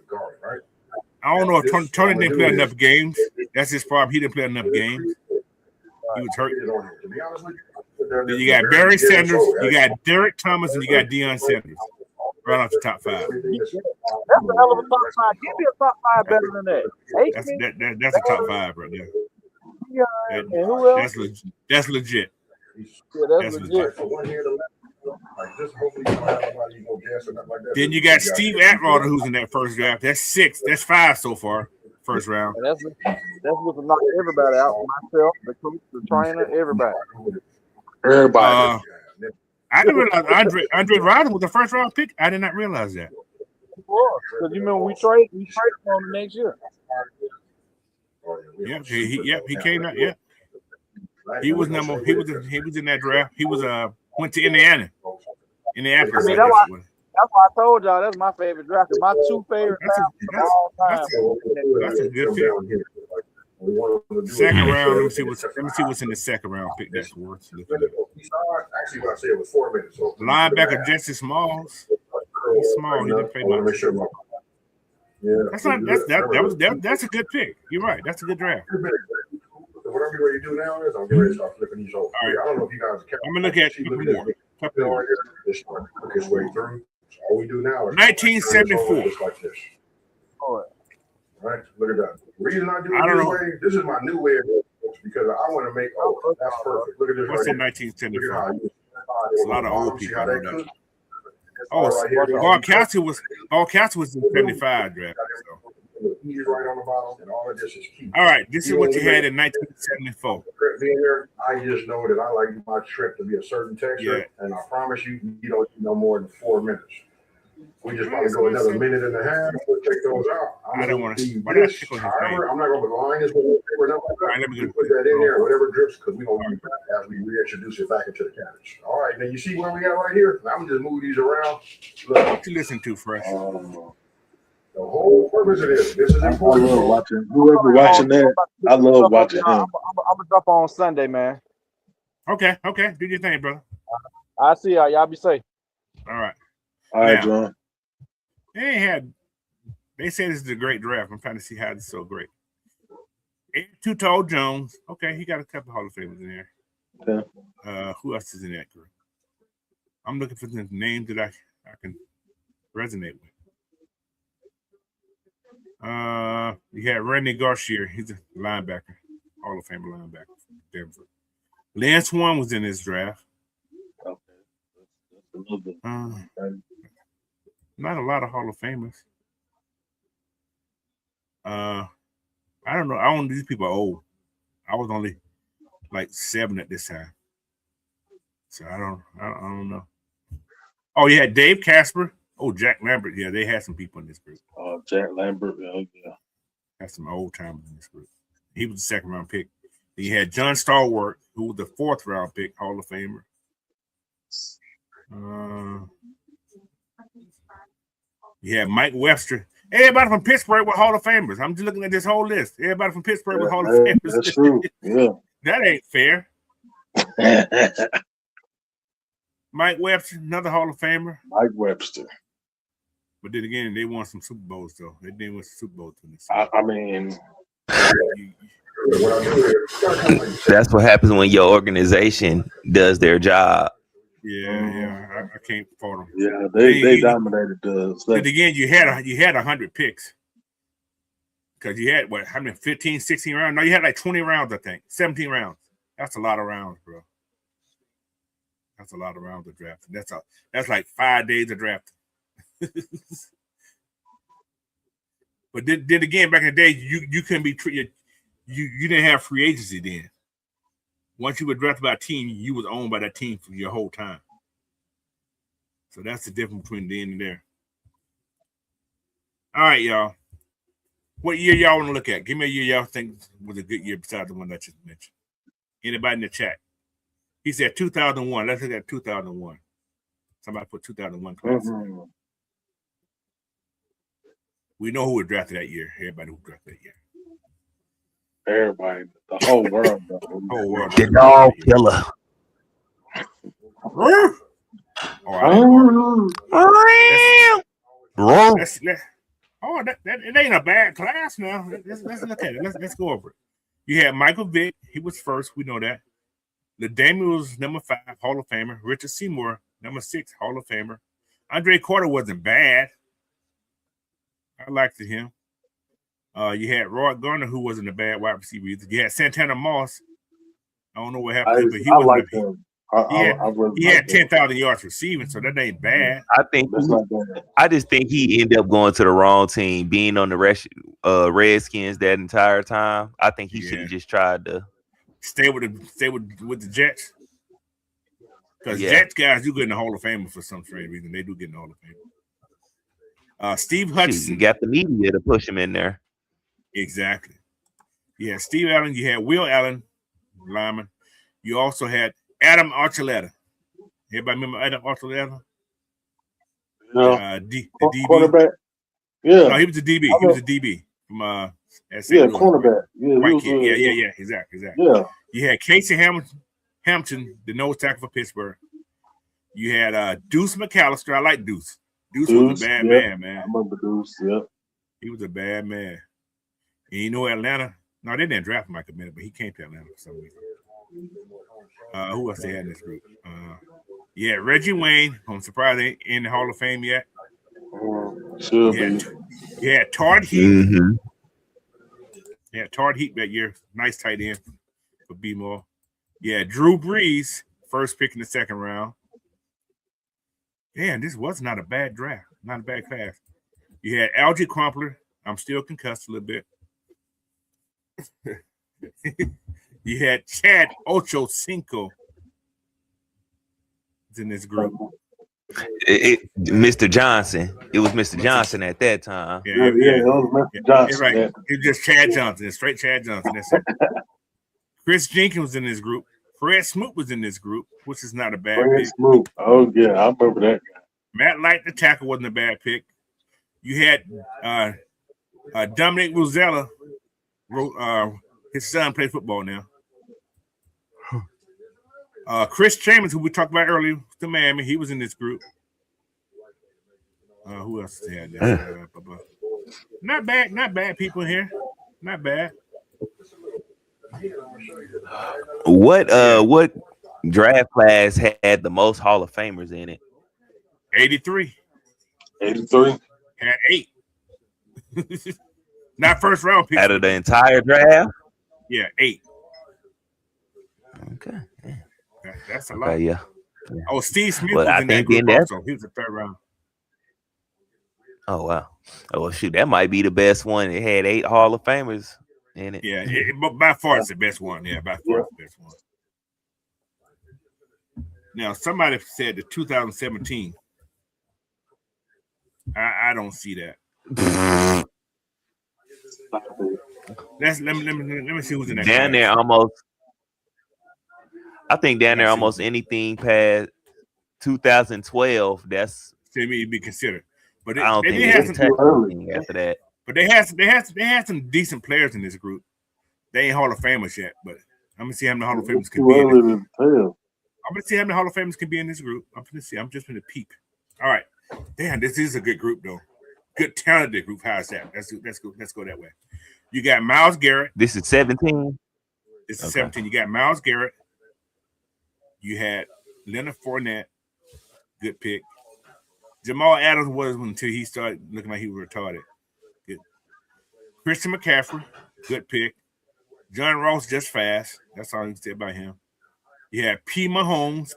I don't know if Tony didn't play enough games. That's his problem. He didn't play enough games. He was hurt. Then you got Barry Sanders, you got Derek Thomas, and you got Deion Sanders. Right off the top 5. That's a hell of a top 5. Give me a top 5 better than that. That's a top 5 right there. And who else? That's legit. Yeah, that's legit. Then you got Steve Atwater, who's in that first draft. That's 6. That's 5 so far. First round. And that's what to knock everybody out. Myself, the coach, the trainer, everybody. I didn't realize Andre Rison was the first round pick. I did not realize that. Because you remember we traded on the next year. Yeah, he came out. Yeah, he was in that draft. He was went to Indianapolis. I mean, that's why I told y'all that's my favorite draft. My 2 favorite drafts of all time. That's a good pick. Second round. Let me see what's in the second round pick. That's worth looking at. Actually, what I said was 4 minutes. So linebacker Jesse Smalls. He's small. He didn't play much. That's a good pick. You're right. That's a good draft. So what I'm getting ready to do now is I'm getting ready to start flipping these over. All right. I don't know if you guys are. I'm gonna look at more. Just look his way through. So all we do now is 1974. Just like this. All right. Look at that. The reason I do it this way, this is my new way of doing it because I want to make. Oh, that's perfect. Look at this. What's in 1974? There's a lot of old people. Oh, Paul Castle was in 75 draft. So. All right, this is what you had in 1974. I just know that I like my trip to be a certain texture, and I promise you, you don't need no more than 4 minutes. We just probably go another minute and a half. We'll take those out. I don't want to. However, I'm not going to line this with let me put that in there, whatever drips, because we don't use that as we reintroduce it back into the cabbage. All right, now you see where we at right here? I'm just move these around. Look, what you listen to, Fresh? The whole purpose of this is important. I love watching. Whoever watching that, I love watching him. I'm gonna drop on Sunday, man. Okay. Do your thing, brother. I see y'all. Y'all be safe. All right. All right, John. They say this is a great draft. I'm trying to see how this is so great. Too Tall Jones. Okay, he got a couple Hall of Famers in there. Okay. Who else is in that group? I'm looking for the names that I can resonate with. You had Randy Garcia. He's a linebacker, Hall of Famer linebacker from Denver. Lance Swan was in this draft. Okay. Not a lot of Hall of Famers. I don't know. These people are old. I was only like 7 at this time, so I don't know. Oh, you had Dave Casper. Oh, Jack Lambert. Yeah, they had some people in this group. Oh, Jack Lambert. Yeah. Had some old timers in this group. He was the second round pick. Then you had John Stallworth, who was the 4th round pick, Hall of Famer. You had Mike Webster. Everybody from Pittsburgh with Hall of Famers. I'm just looking at this whole list. Everybody from Pittsburgh with Hall of Famers. That's true. Yeah. That ain't fair. Mike Webster, another Hall of Famer. Mike Webster. But then again, they won some Super Bowls, though. They didn't win some Super Bowls. I mean, that's what happens when your organization does their job. Yeah. I can't fault them. Yeah, they dominated the. But again, you had 100 picks because you had what? How many? 15, 16 rounds? No, you had like 20 rounds. I think 17 rounds. That's a lot of rounds, bro. That's a lot of rounds of drafting. That's like 5 days of drafting. But then again, back in the day, you couldn't be treated. You didn't have free agency then. Once you were drafted by a team, you was owned by that team for your whole time. So that's the difference between then and there. All right, y'all. What year y'all want to look at? Give me a year y'all think was a good year besides the one that you mentioned. Anybody in the chat? He said 2001. Let's look at 2001. Somebody put 2001 class. Mm-hmm. We know who was drafted that year. Everybody who drafted that year. Everybody, the whole world. The whole world. The dog killer. It ain't a bad class now. Let's look at it. Let's go over it. You had Michael Vick. He was first. We know that. LaDainian was number 5, Hall of Famer. Richard Seymour, number 6, Hall of Famer. Andre Carter wasn't bad. I liked him. You had Roy Garner, who wasn't a bad wide receiver either. You had Santana Moss. I don't know what happened, but he wasn't. He had 10,000 yards receiving, so that ain't bad. I just think he ended up going to the wrong team, being on the Redskins that entire time. I think he should have just tried to stay with the Jets. Because Jets guys do get in the Hall of Fame for some strange reason. They do get in the Hall of Fame. Steve Hutchinson. You got the media to push him in there. Exactly. You had Steve Allen. You had Will Allen, lineman. You also had Adam Archuleta. Everybody remember Adam Archuleta? Yeah. The DB. Quarterback. Yeah. No, he was a DB. He was a DB from cornerback. Yeah, white kid. Yeah. Exactly. Yeah. You had Casey Hampton, the nose tackle for Pittsburgh. You had Deuce McAllister. I like Deuce. Deuce was a bad man. I remember Deuce. Yeah. He was a bad man. And you know Atlanta? No, they didn't draft him like a minute, but he came to Atlanta for some reason. Who else they had in this group? Yeah, Reggie Wayne. I'm surprised they ain't in the Hall of Fame yet. Should be. Yeah, Todd Heap. Mm-hmm. Yeah, Todd Heap that year. Nice tight end for B-More. Yeah, Drew Brees, first pick in the second round. Damn, this was not a bad draft. Not a bad class. You had Algie Crumpler. I'm still concussed a little bit. You had Chad Ochocinco in this group. Mr. Johnson. It was Mr. Johnson at that time. Yeah, it was Mr. Johnson. Right. It was just Chad Johnson. It's straight Chad Johnson. That's it. Chris Jenkins was in this group. Fred Smoot was in this group, which is not a bad pick. Smoot. Oh, yeah. I remember that guy. Matt Light, the tackle, wasn't a bad pick. You had Dominic Rosella. His son played football now. Chris Chambers, who we talked about earlier, to Miami, he was in this group. Who else had that? Not bad people in here. Not bad. What draft class had the most Hall of Famers in it? 83. 83? Had 8. Not first round people. Out of the entire draft? Yeah, 8. Okay. That's a lot. Okay, yeah. Oh, Steve Smith was in that group also. He was the third round. Oh, wow. Oh, shoot. That might be the best one. It had 8 Hall of Famers in it. Yeah, but by far it's the best one. Yeah, by far it's the best one. Now, somebody said the 2017. I don't see that. Let me see who's in that. Down there almost. I think down there almost anything past 2012. That's to me be considered. But I don't think it's touching after that. But they had some decent players in this group. They ain't Hall of Famers yet, but I'm gonna see how many Hall of Famers can be in this. I'm gonna see how many Hall of Famers can be in this group. I'm gonna see. I'm just gonna peep. All right. Damn, this is a good group though. Good talented group. How's that? Let's go that way. You got Myles Garrett. This is 17. This is 17. You got Myles Garrett. You had Leonard Fournette, good pick. Jamal Adams was until he started looking like he was retarded. Good. Christian McCaffrey, good pick. John Ross just fast. That's all you can say about him. You had Pat Mahomes.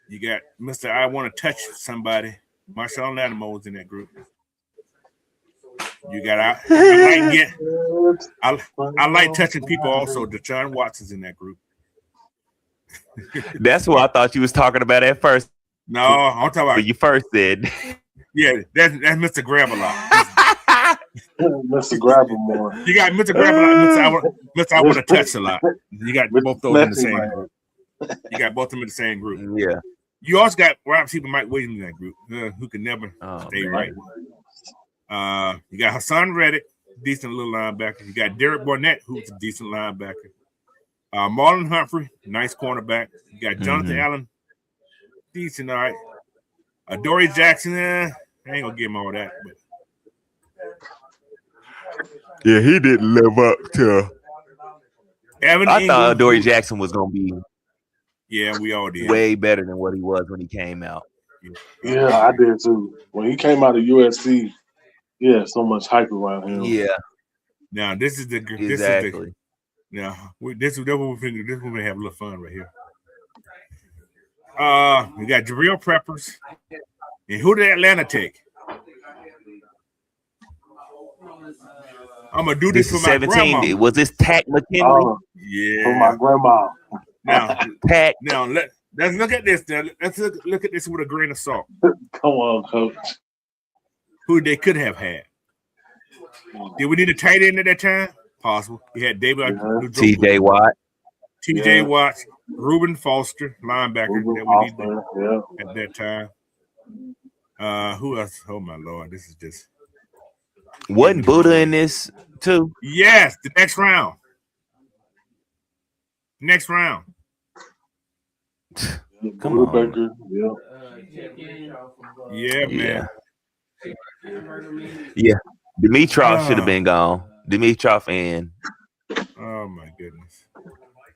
You got Mr. I Want to Touch Somebody. Marshawn Lattimore was in that group. You got I like touching people also. Deshaun Watson's in that group. That's what I thought you was talking about at first. No, I'm talking about when you first said. Yeah, that's Mr. Grab-a-lot. Mr. Grab-a-more. You got Mr. Grab-a-lot, Mr. I Want to Touch a lot. You got both those in the same group. You got both of them in the same group. Yeah. You also got wide receiver Mike Williams in that group, who can never stay right. You got Hassan Reddick, decent little linebacker. You got Derek Barnett, who's a decent linebacker. Marlon Humphrey, nice cornerback. You got Jonathan Allen, decent, all right. Dory Jackson, I ain't gonna give him all that, but yeah, he didn't live up to. I thought Dory Jackson was gonna be. Yeah, we all did. Way better than what he was when he came out. Yeah, I did too. When he came out of USC, yeah, so much hype around him. Yeah. Now this is the exactly. This is what we're thinking. This is when we have a little fun right here. We got Jabril Peppers, and who did Atlanta take? I'm gonna do this for my 17. grandma. Was this Tack McKinley? Yeah, for my grandma. Now, Tack. Now let's look at this. Now let's look at this with a grain of salt. Come on, coach. Who they could have had? Did we need a tight end at that time? Possible. We had David T.J. Watt. T.J. Watt, Reuben Foster, linebacker that we needed at that time. Who else? Oh my Lord, this is just. Wasn't Buddha in this too? Yes, the next round. Come on. Yeah, man. Yeah. Dimitrov should have been gone. Dimitrov and oh my goodness.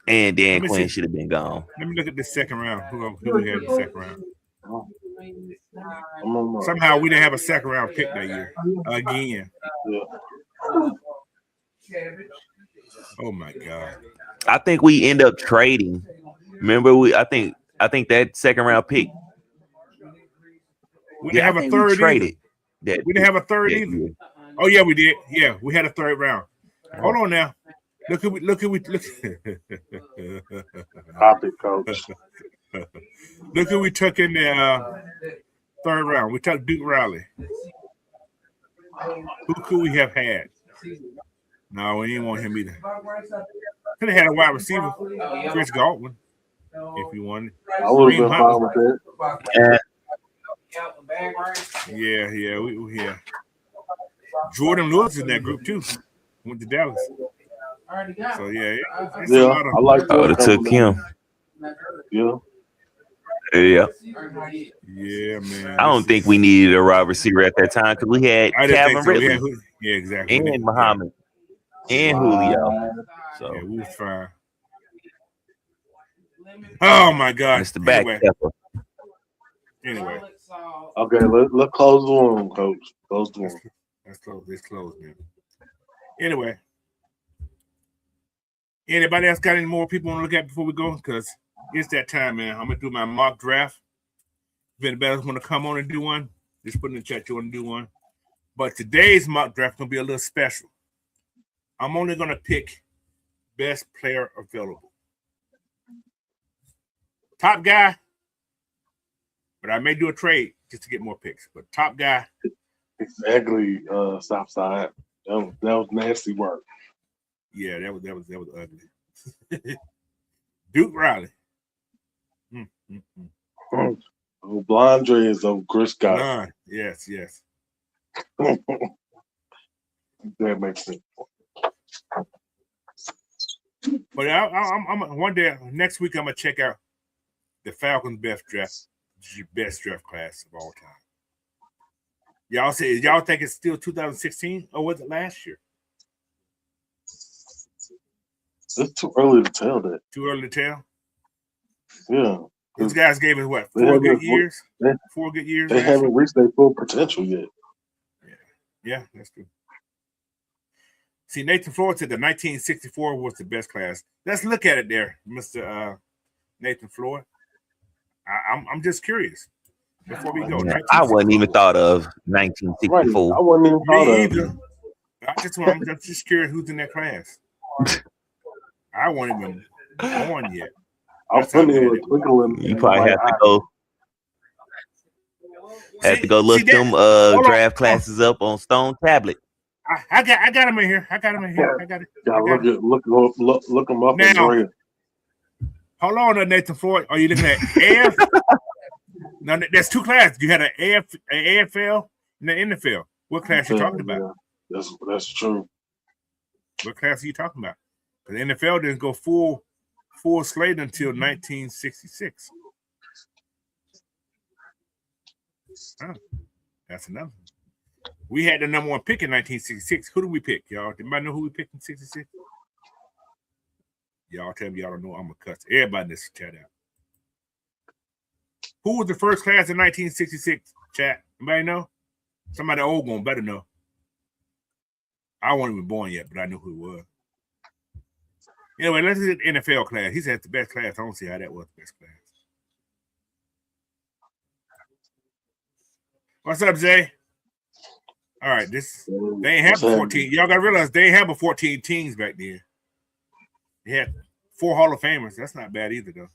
And Dan Quinn should have been gone. Let me look at the second round. Who we had in the second round? Somehow we didn't have a second round pick that year. Again. Oh my God. I think we end up trading. Remember, I think that second round pick. We didn't have a third. Traded. We didn't have a third either. Year. Oh yeah, we did. Yeah, we had a third round. Hold on now. Look. Copy, coach. Look who we took in the third round. We took Duke Riley. Who could we have had? No, we didn't want him either. Could have had a wide receiver, Chris Godwin, if you wanted. I would have been fine with that. Yeah. Jordan Lewis in that group too. Went to Dallas. So yeah, I like that. I would have took him. Yeah, man. I don't think we needed a wide receiver at that time because we had Calvin Ridley. Yeah, exactly. And Muhammad. And Julio. So yeah, we was fine. Oh my God. It's the back stepper. Anyway. Okay, let's close the room, coach. Close the room. Let's close, man. Anyway. Anybody else got any more people want to look at before we go? Because it's that time, man. I'm going to do my mock draft. If anybody else want to come on and do one, just put in the chat you want to do one. But today's mock draft is going to be a little special. I'm only going to pick best player available. Top guy, but I may do a trade just to get more picks. But top guy. Exactly, Southside. That was nasty work. Yeah, that was ugly. Duke Riley. Oh, Blondre is of Chris Scott. Yes. That makes sense. But I'm one day next week I'm gonna check out the Falcons best draft class of all time. Y'all think it's still 2016 or was it last year? It's too early to tell that. Too early to tell? Yeah. Those guys gave us what, 4 good years? 4 good years. They haven't reached their full potential yet. Yeah, that's good. See, Nathan Floyd said the 1964 was the best class. Let's look at it there, Mr. Nathan Floyd. I'm just curious. Before we go, I wasn't even thought of 1964. Right. I wasn't even thought Me of either. I'm just curious who's in that class. I wasn't even born yet. I'm putting it with twinkling. You probably have to go look them draft classes up on Stone Tablet. I got him in here. I got it. Look them up. Now, hold on, Nathan Floyd. Are you looking at AF? No, there's 2 classes. You had an AFL and an NFL. What class are you talking about? Yeah. That's true. What class are you talking about? The NFL didn't go full slate until 1966. That's another one. We had the number 1 pick in 1966. Who did we pick, y'all? Anybody know who we picked in 66? Y'all tell me y'all don't know. I'm going to cuss. Everybody needs to chat out. Who was the first class in 1966, chat? Anybody know? Somebody old going better know. I wasn't even born yet, but I knew who it was. Anyway, let's look at NFL class. He said the best class. I don't see how that was the best class. What's up, Zay? All right, they ain't have 14. Y'all gotta realize they ain't have 14 teams back then. They had 4 Hall of Famers. That's not bad either, though.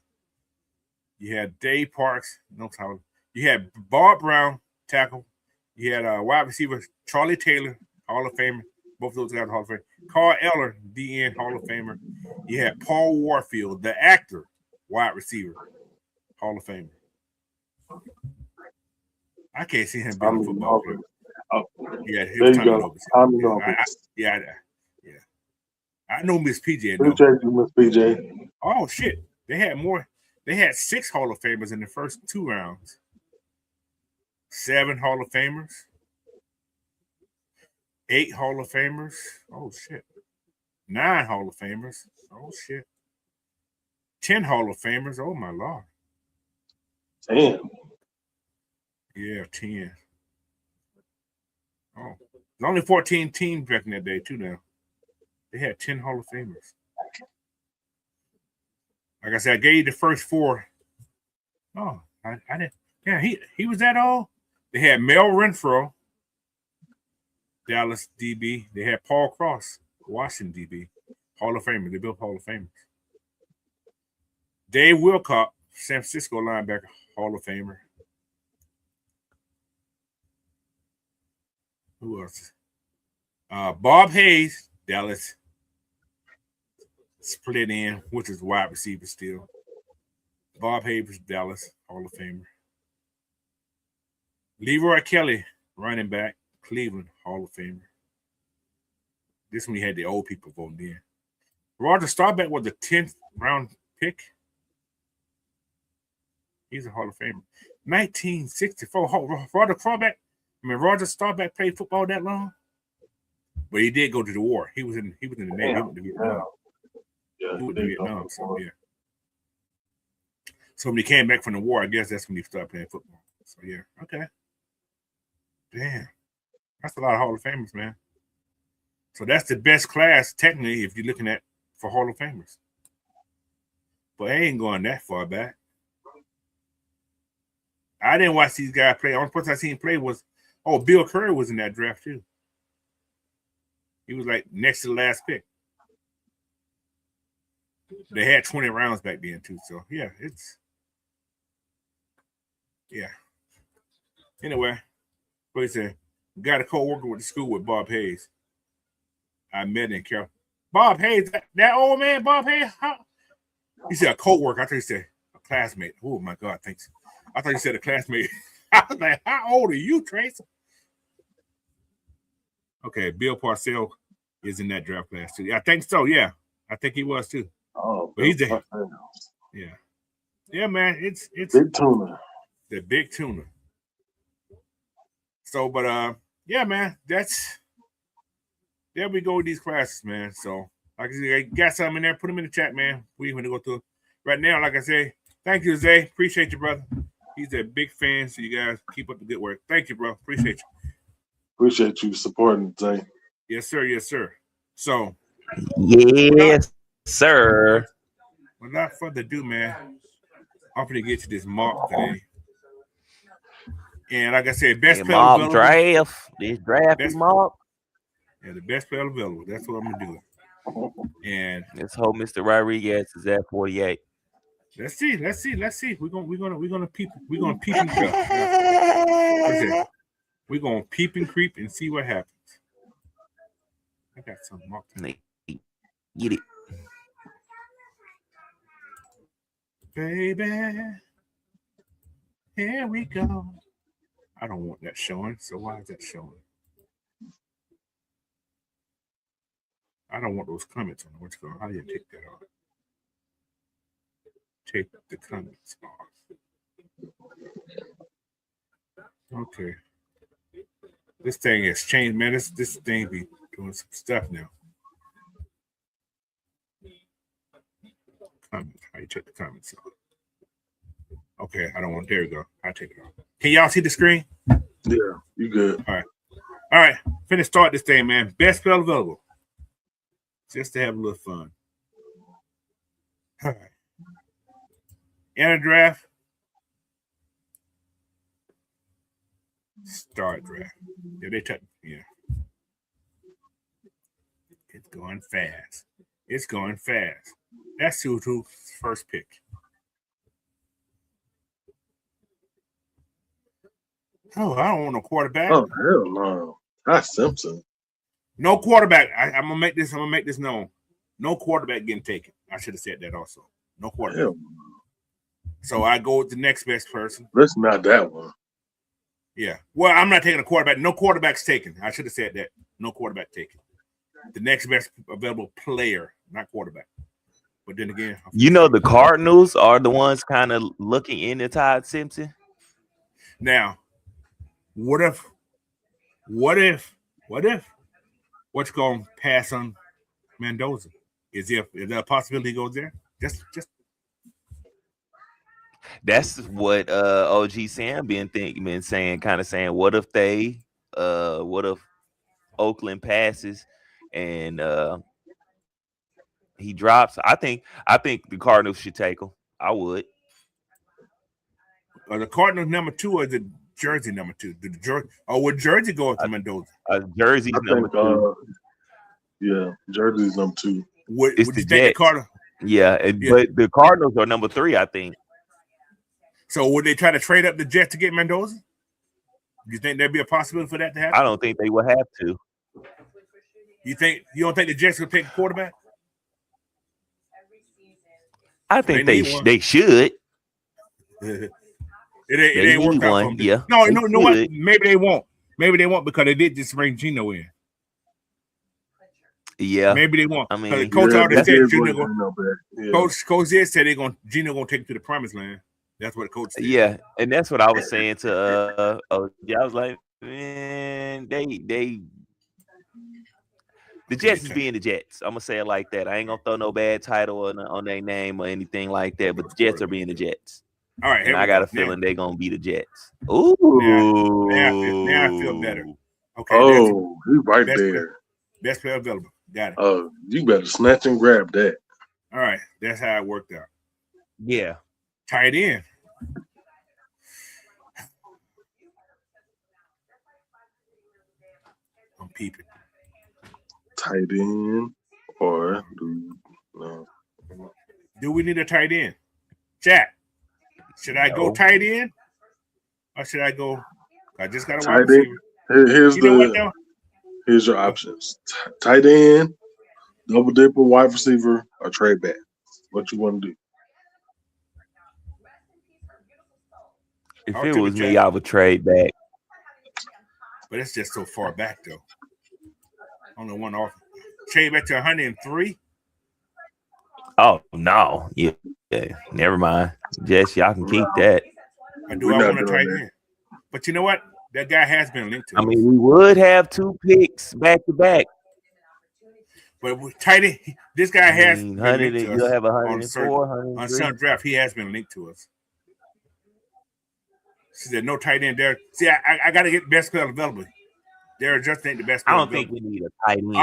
You had Dave Parks, no time. You had Bob Brown, tackle. You had wide receiver Charlie Taylor, Hall of Famer. Both of those guys are Hall of Famer. Carl Eller, DN, Hall of Famer. You had Paul Warfield, the actor, wide receiver, Hall of Famer. I can't see him being a football player. Yeah, there you go. I know Miss PJ. Appreciate you, Miss PJ. Oh shit, they had more. They had 6 Hall of Famers in the first 2 rounds. 7 Hall of Famers. 8 Hall of Famers. Oh shit. 9 Hall of Famers. Oh shit. 10 Hall of Famers. Oh my lord. Damn. Yeah, 10. Oh, there's only 14 teams back in that day too. Now they had 10 Hall of Famers. Like I said, I gave you the first 4. Oh, I didn't. Yeah, he was that old. They had Mel Renfro, Dallas DB. They had Paul Cross, Washington DB, Hall of Famer. They built Hall of Famers. Dave Wilcock, San Francisco linebacker, Hall of Famer. Who else? Bob Hayes, Dallas. Split in, which is wide receiver still. Bob Hayes, Dallas, Hall of Famer. Leroy Kelly, running back, Cleveland, Hall of Famer. This one we had the old people voting in. Roger Staubach was the 10th round pick. He's a Hall of Famer. 1964. Roger Staubach played football that long, but he did go to the war. He was in the Navy. He went to Vietnam. Yeah, he went to Vietnam. So yeah. So when he came back from the war, I guess that's when he started playing football. So yeah, okay. Damn, that's a lot of Hall of Famers, man. So that's the best class technically if you're looking at for Hall of Famers. But I ain't going that far back. I didn't watch these guys play. The only person I seen play was Bill Curry was in that draft too. He was like next to the last pick. They had 20 rounds back then too. So yeah, Anyway, what he said? Got a co-worker with the school with Bob Hayes. I met in Carol. Bob Hayes, that old man, Bob Hayes. He said a co-worker. I thought he said a classmate. Oh my God, thanks. I thought he said a classmate. I was like, how old are you, Tracy? Okay, Bill Parcells is in that draft class too. I think so. Yeah, I think he was too. Oh, but he's there. Yeah, man. It's big tuna. The big tuna. So, but yeah, man. There we go with these classes, man. So, like I said, got something in there. Put them in the chat, man. We're going to go through right now. Like I say, Thank you, Zay. Appreciate you, brother. He's a big fan, so you guys keep up the good work. Thank you, bro. Appreciate you. Appreciate you supporting, Zay. Yes, sir. Yes, sir. So, yes, sir. Without further ado, man, I'm going to get you this mock today. And like I said, best player mock available. Draft. This draft mock. Yeah, the best player available. That's what I'm going to do. And let's hope Mr. Rodriguez is at 48. Let's see. We're gonna peep and creep. We're gonna peep and creep and see what happens. I got some mock. Get it. Baby. Here we go. I don't want that showing, so why is that showing? I don't want those comments on what's going on. How do you take that off? Take the comments off. Okay. This thing has changed, man. This thing be doing some stuff now. Comments. How you take the comments off? Okay, I don't want. There we go. I take it off. Can y'all see the screen? Yeah, you good. All right. Finna start this thing, man. Best player available. Just to have a little fun. All right. Enter draft. Start draft. Yeah, they touch. Yeah. It's going fast. That's who's first pick. Oh, I don't want no quarterback. Oh, hell no. That's Simpson. No quarterback. I'm gonna make this known. No quarterback getting taken. I should have said that also. No quarterback. Hell. So I go with the next best person. That's not that one. Yeah. Well, I'm not taking a quarterback. No quarterback's taken. I should have said that. No quarterback taken. The next best available player, not quarterback. But then again, the Cardinals are the ones kind of looking into Todd Simpson. Now, what if what's going to pass on Mendoza? Is there a possibility he goes there? Just that's what OG Sam been saying, what if Oakland passes and he drops? I think the Cardinals should take him. I would. The Cardinals number 2 or the Jersey number 2? Would Jersey go to Mendoza? Jersey's number 2. Yeah, Jersey's number 2. Would you think the Cardinals? Yeah, but the Cardinals are number 3, I think. So would they try to trade up the Jets to get Mendoza? Do you think there'd be a possibility for that to happen? I don't think they would have to. You don't think the Jets will take a quarterback? I think they should. It ain't worked out for them. Yeah. No, what? Maybe they won't. Because they did just bring Geno in. Yeah. Maybe they won't. I mean, Coach already said Coach said Geno gonna take him to the promised land. That's what the coach said. Yeah, and that's what I was saying to I was like, man, the Jets is being the Jets. I'm gonna say it like that. I ain't gonna throw no bad title on their name or anything like that, but the Jets are being the Jets. All right, and I got a feeling they're gonna be the Jets. Ooh, now I feel better. Okay. Oh, he's right there. Best player available. Got it. Oh, you better snatch and grab that. All right, that's how it worked out. Yeah. Tight end. I'm peeping. Tight end or no? Do we need a tight end? Jack, should I go tight end or should I go? I just got a wide receiver. Here's your options: tight end, double dipper, wide receiver, or trade back. What you want to do? If it was me, I would trade back. But it's just so far back, though. Only one off. Trade back to 103. Oh no! Yeah, never mind. Jess, y'all can keep that. I want to tight end. But you know what? That guy has been linked to. I mean, we would have 2 picks back to back. But with tight end, this guy has been 100. linked to You'll us have on 104, on some draft. He has been linked to us. She said no tight end there. See, I got to get best player available. Derek just ain't the best player I don't available. think we need a tight end.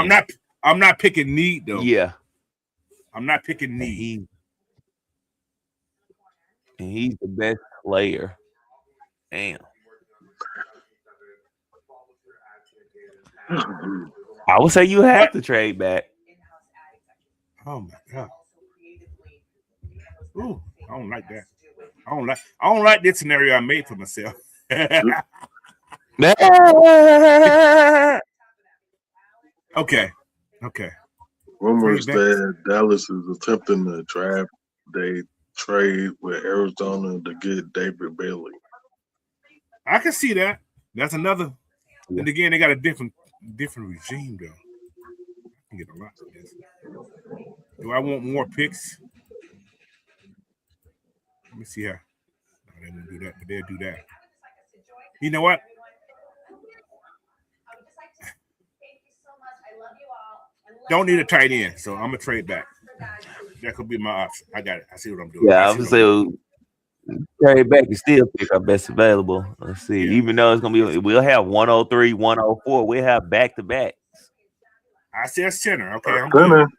I'm not picking need though. Yeah, I'm not picking need. And he's the best player. Damn. I would say you have to trade back. Oh my god. Ooh, I don't like that. I don't like this scenario I made for myself. Okay. Rumors that Dallas is attempting to draft they trade with Arizona to get David Bailey. I can see that. That's another. And again, they got a different regime though. I can get a lot of this. Do I want more picks? Let me see how. No, they won't do that, but they'll do that. You know what? Don't need a tight end, so I'm gonna trade back. That could be my option. I got it. I see what I'm doing. Yeah, I would say trade back and still pick our best available. Let's see. Yeah. Even though it's gonna be, we'll have 103, 104. We'll have back to back. I see a center. Okay, I'm center. Good.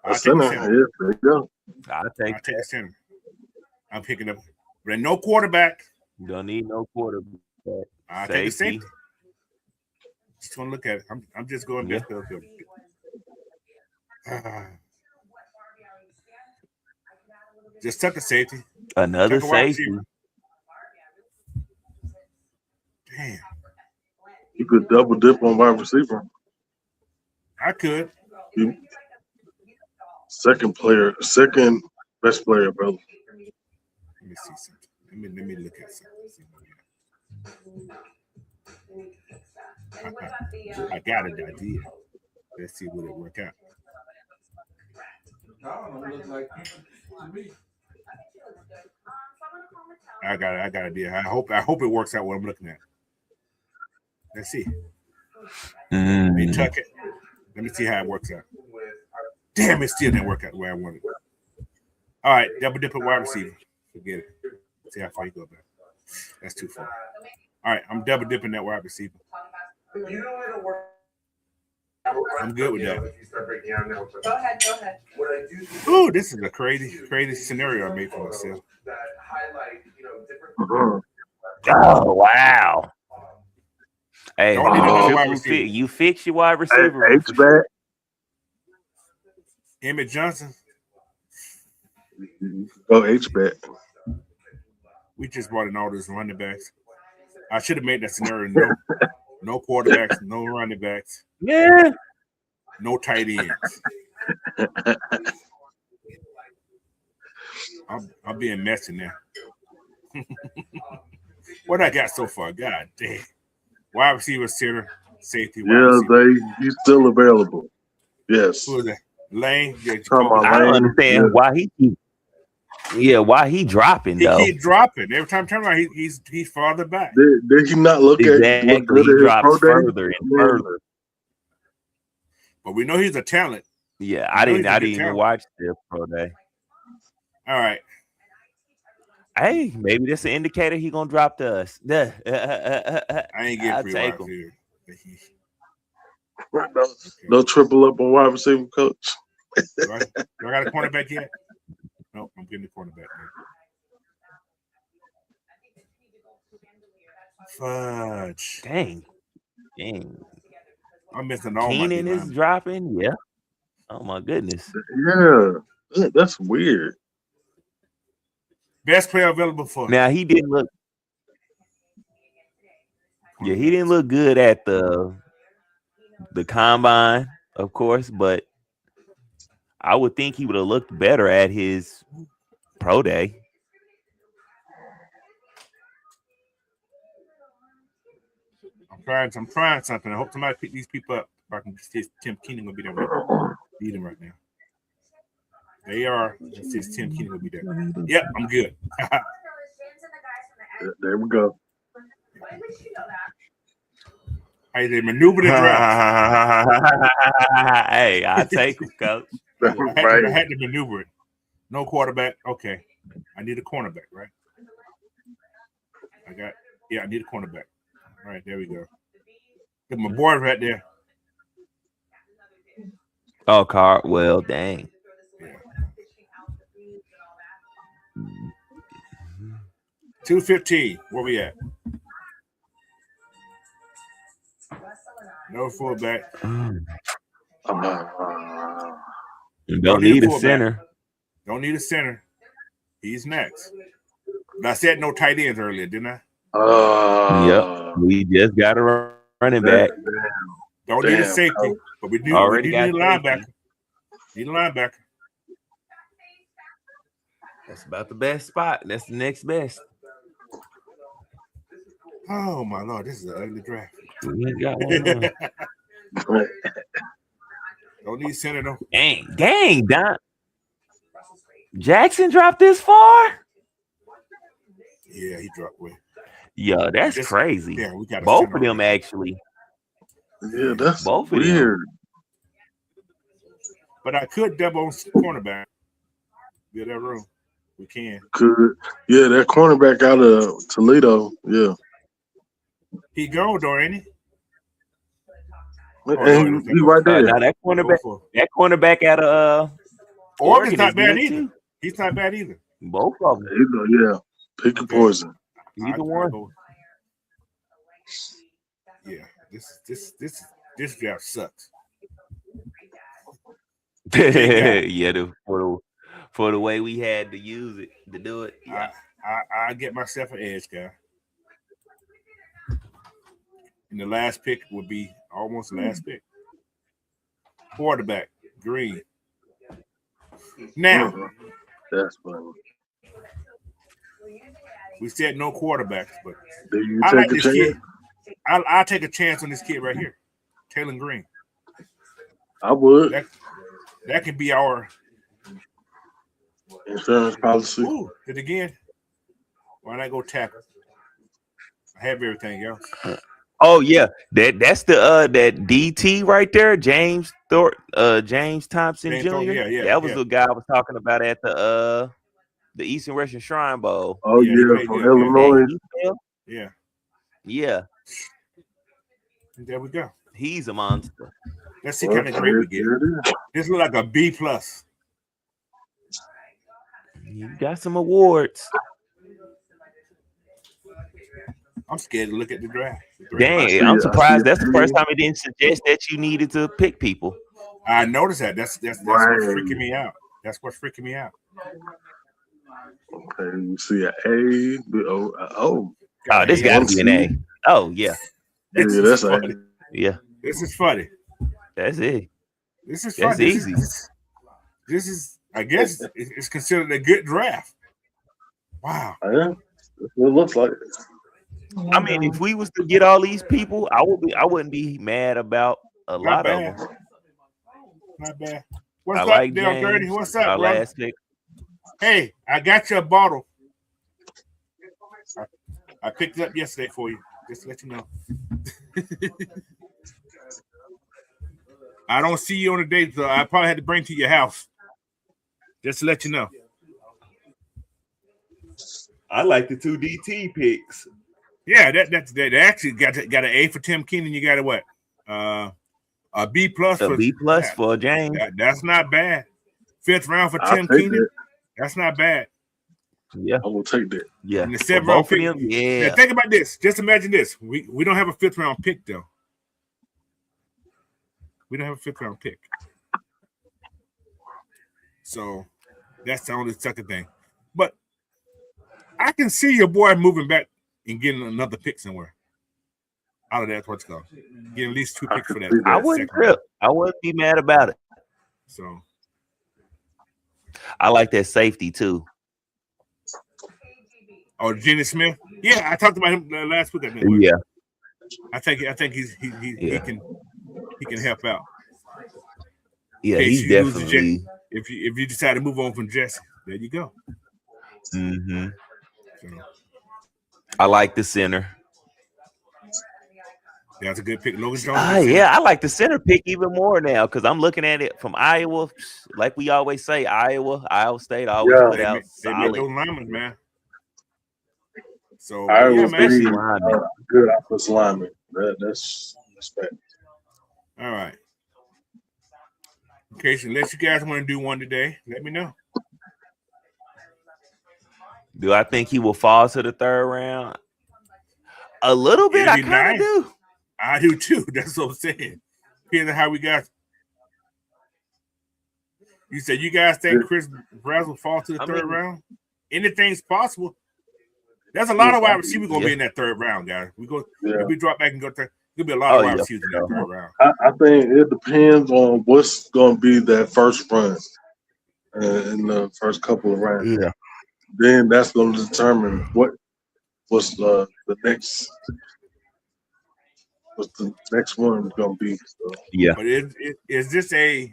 I'll take center. a center. Yeah, there you go. I'll take a center. I'm picking up, but no quarterback. Don't need no quarterback. I'll take a safety. Just want to look at it. I'm just going best field. Just tuck a safety. Another safety. Damn. You could double dip on wide receiver. I could. Second best player available. Let me see something. Let me look at something. I got an idea. Let's see what it work out. I got an idea. I hope it works out what I'm looking at. Let's see. Let me tuck it. Let me see how it works out. Damn, it still didn't work out the way I wanted. All right, double dip at wide receiver. Forget it. See how far you go back. That's too far. All right, I'm double dipping that wide receiver. I'm good with that. Go ahead. Ooh, this is a crazy scenario I made for myself. Oh, wow. Hey, you fix your wide receiver. H-back. Emmett Johnson. Go H-back. We just brought in all these running backs. I should have made that scenario no quarterbacks, no running backs. Yeah. No tight ends. I'm being messy now. What I got so far? God damn. Wide receiver, center, safety. He's still available. Yes. Who is that? Lane. Yeah, I don't understand why he dropping though. He keep dropping every time. Turn around, he's farther back. Did he not look at? He drops further and further. But we know he's a talent. Yeah, I didn't even watch the pro day. All right. Hey, maybe that's an indicator he gonna drop to us. I ain't getting free wide receiver. No triple up on wide receiver, coach. Do I got a cornerback yet? No, I'm getting the cornerback. Fudge. Dang. I'm missing all Keenan is dropping. Yeah. Oh my goodness. Yeah, that's weird. Best player available for. Now he didn't look. Yeah, he didn't look good at the combine, of course, but I would think he would have looked better at his pro day. I'm trying something. I hope somebody pick these people up. If I can see Tim Keenan will be there right beat him right now. They are. Let's see if Tim Keenan will be there. Yep, I'm good. There we go. Hey, they maneuver the draft. Hey, I take him, coach. I had to maneuver it. No quarterback. Okay. I need a cornerback, right? I need a cornerback. All right, there we go. Get my boy right there. Oh, Cardwell, dang. Yeah. 215. Where we at? No fullback. Don't need a center. Don't need a center. He's next. But I said no tight ends earlier, didn't I? Yep. We just got a running back. Don't need a safety, but we need a linebacker. Need a linebacker. That's about the best spot. That's the next best. Oh my Lord, this is an ugly draft. We ain't got one. Don't need center though. Dang, Don. Jackson dropped this far? Yeah, he dropped way. Yo, that's crazy. Yeah, we got both of them actually. Yeah, that's both weird. But I could double on cornerback. Get that room. We can. Could. Yeah, that cornerback out of Toledo. Yeah. He gone though, ain't he? And he right there. Now that cornerback out of Oregon's not bad either. He's not bad either. Both of them. Yeah. Pick a poison. Either one. Yeah. This draft sucks. Yeah, for the way we had to use it to do it. Yeah. I get myself an edge guy. And the last pick would be almost the last pick. Quarterback, Green. Now, that's funny. We said no quarterbacks, but I like this kid. I'll take a chance on this kid right here, Taylor Green. I would. That could be our insurance policy. Ooh, it again. Why not go tackle? I have everything else. Oh yeah, that's the that DT right there, James Thompson Jr. That was the guy I was talking about at the Eastern Russian Shrine Bowl. Oh yeah, from Illinois. Yeah. There we go. He's a monster. Let's see kind of grade we get. This looks like a B+. You got some awards. I'm scared to look at the draft. Dang, I'm surprised. That's the first time it didn't suggest that you needed to pick people. I noticed that. That's what's freaking me out. That's what's freaking me out. Okay, you see an A, B, O, O. Oh, this got to be an A. Oh yeah. That's funny. Yeah. This is funny. That's it. This is funny. That's easy. This is, I guess, it's considered a good draft. Wow. Yeah, that's what it looks like. I mean, if we was to get all these people, I wouldn't be mad about a lot of them. Not bad. What's up, Dale Gertie? What's up, bro? Last pick. Hey, I got you a bottle. I picked it up yesterday for you, just to let you know. I don't see you on the date, so I probably had to bring to your house. Just to let you know. I like the 2 DT picks. Yeah, that actually got an A for Tim Keenan. You got a what? A B+ for B+ for James. That's not bad. 5th round for Tim Keenan. That's not bad. Yeah, I will take that. Yeah, and the 7th round pick. Yeah. Now, think about this. Just imagine this. We don't have a 5th round pick though. We don't have a 5th round pick. So that's the only second thing. But I can see your boy moving back and getting another pick somewhere. Out of that, what's called. Getting at least 2 picks for that. I wouldn't trip. I wouldn't be mad about it. So I like that safety too. Oh, Gene Smith? Yeah, I talked about him last week. Yeah. I think he can help out. Yeah, he's definitely. If you decide to move on from Jesse, there you go. Mm-hmm. So. I like the center. That's a good pick. Logan Jones. Yeah, I like the center pick even more now because I'm looking at it from Iowa. Like we always say, Iowa State always put They out make solid. those linemen, man. So Iowa especially State, linemen. good offensive lineman. That's respect. All right. Okay, so unless you guys want to do one today, let me know. Do I think he will fall to the third round? A little bit, I kind of do. I do too. That's what I'm saying. Depends on how we got. You said you guys think Chris Braz will fall to the third round? Anything's possible. There's a lot of wide receivers going to be in that third round, guys. If we drop back and go third, there'll be a lot of wide receivers in that third round. I think it depends on what's going to be that first run in the first couple of rounds. Yeah. Then that's going to determine what's the next one going to be. So. Yeah. But is this a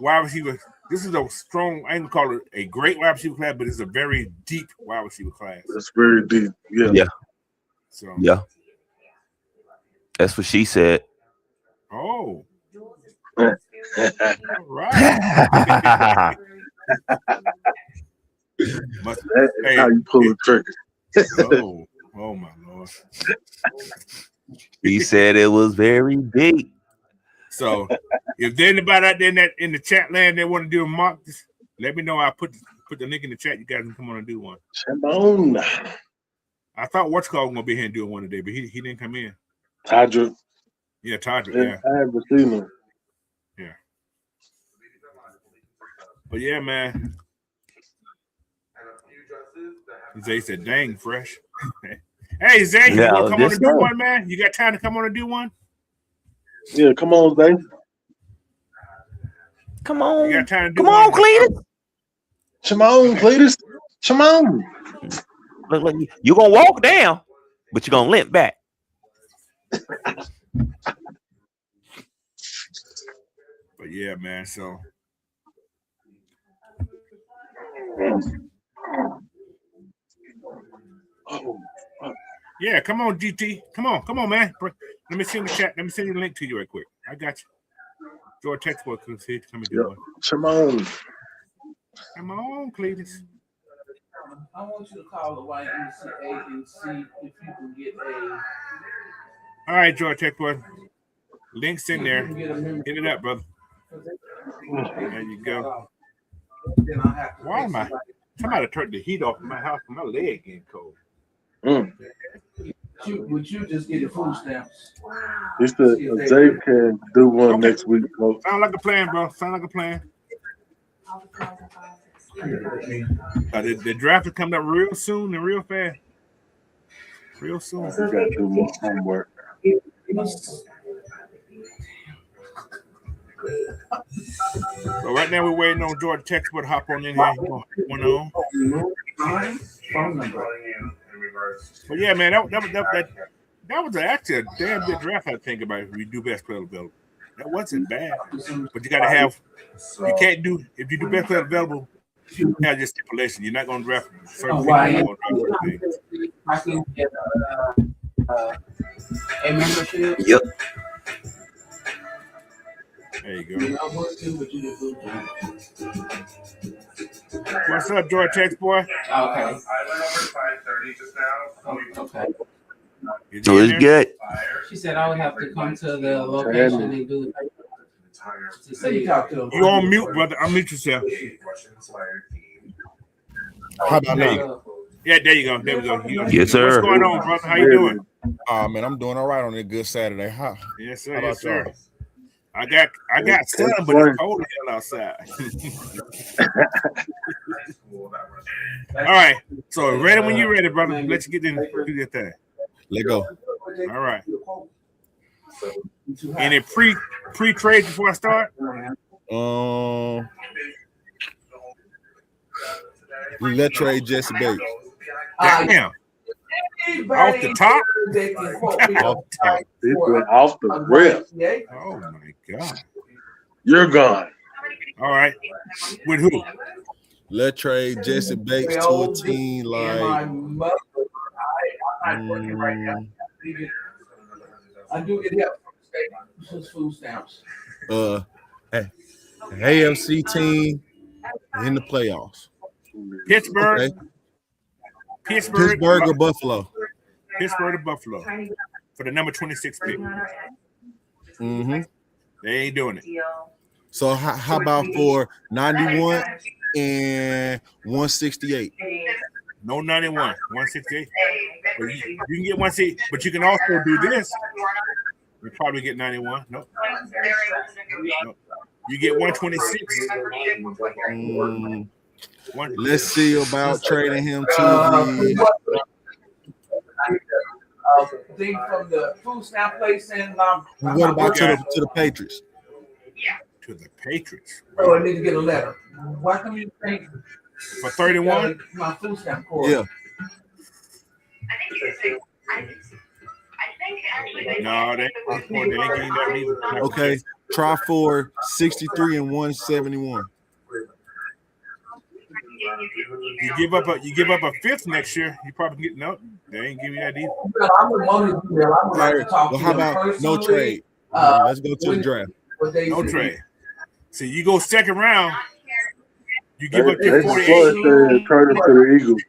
wide receiver? This is a strong, I ain't gonna call it a great wide receiver class, but it's a very deep wide receiver class. It's very deep. Yeah. Yeah. So yeah. That's what she said. Oh. All right. That's how you pull the trigger. Oh my Lord. He said it was very deep. So if there's anybody out there in the chat land that want to do a mock, just let me know. I'll put the link in the chat. You guys can come on and do one. Come on. I thought what's called gonna be here and doing one today, but he didn't come in. Tadra. Yeah, Tadra. Yeah. I haven't seen him. Yeah. But yeah, man. Zay said, "Dang, fresh." Hey, Zay, you want to come on and do one, man? You got time to come on and do one? Yeah, come on, Zay. Come on. You got time to do come on, Cletus. Come on, Cletus. Come on. Look, you're going to walk down, but you're going to limp back. But yeah, man, so. Yeah, come on, GT. Come on, man. Let me send the chat. Let me send you the link to you right quick. I got you. George Textbook comes here to come and do one. Come on. Come on, Cletus. I want you to call the YMCA and see if you can get a. All right, George Textbook. Link's in there. Hit it up, brother. There you go. Why am I? Somebody turned the heat off in my house. My leg getting cold. Would you just get the food stamps? He said Zay can do one next week. Sound like a plan, bro. Sound like a plan. The draft is coming up real soon and real fast. Real soon. We got to do more homework. So right now we're waiting on George Textbook to hop on in here. But yeah, man, that was actually a damn good draft. I think about it. If we do best player available, that wasn't bad. But you got to have. You can't do if you do best player available. You have your stipulation. You're not going to draft certain people. I can get a membership. Yep. There you go. What's up, George Tex boy? Okay. I went over 5:30 just now. Okay. So it's good. She said I would have to come to the location and do it. So you talk to him. You on mute, brother. Unmute yourself. How about now? Yeah, there you go. There we go. Yes, sir. What's going on, brother? How you doing? Man, I'm doing all right on a good Saturday. Yes, sir. How about Yes, sir. y'all? I got sun, but it's cold as hell outside. All right. So ready when you're ready, brother. Let's get in do your thing. Let go. All right. Any pre-trade before I start? Let's trade Jesse Bates. Damn. Off the top? Off the rip. Oh my God. You're gone. All right. With who? Let's trade Jesse Bates to a team like I do get help from the state food stamps. AFC team in the playoffs. Pittsburgh. Okay. Pittsburgh or Buffalo? Pittsburgh to Buffalo for the number 26 pick. Mm-hmm. They ain't doing it. So how about for 91 and 168? No 91, 168. But you can get 168, but you can also do this. You probably get 91. Nope. You get 126. Let's see about trading him to the Thing from the food stamp place and what about to the Patriots? To the Patriots. Oh, I need to get a letter. Why come you think for 31? My food stamp cord. Yeah. No, they ain't getting that either. Okay. Try for 63 and 171. You give up a fifth next year, you probably get no. They ain't giving you that either. Well, how about no trade? Let's go to the draft. No trade. So you go second round. You give up your 48. Trade him to the Eagles.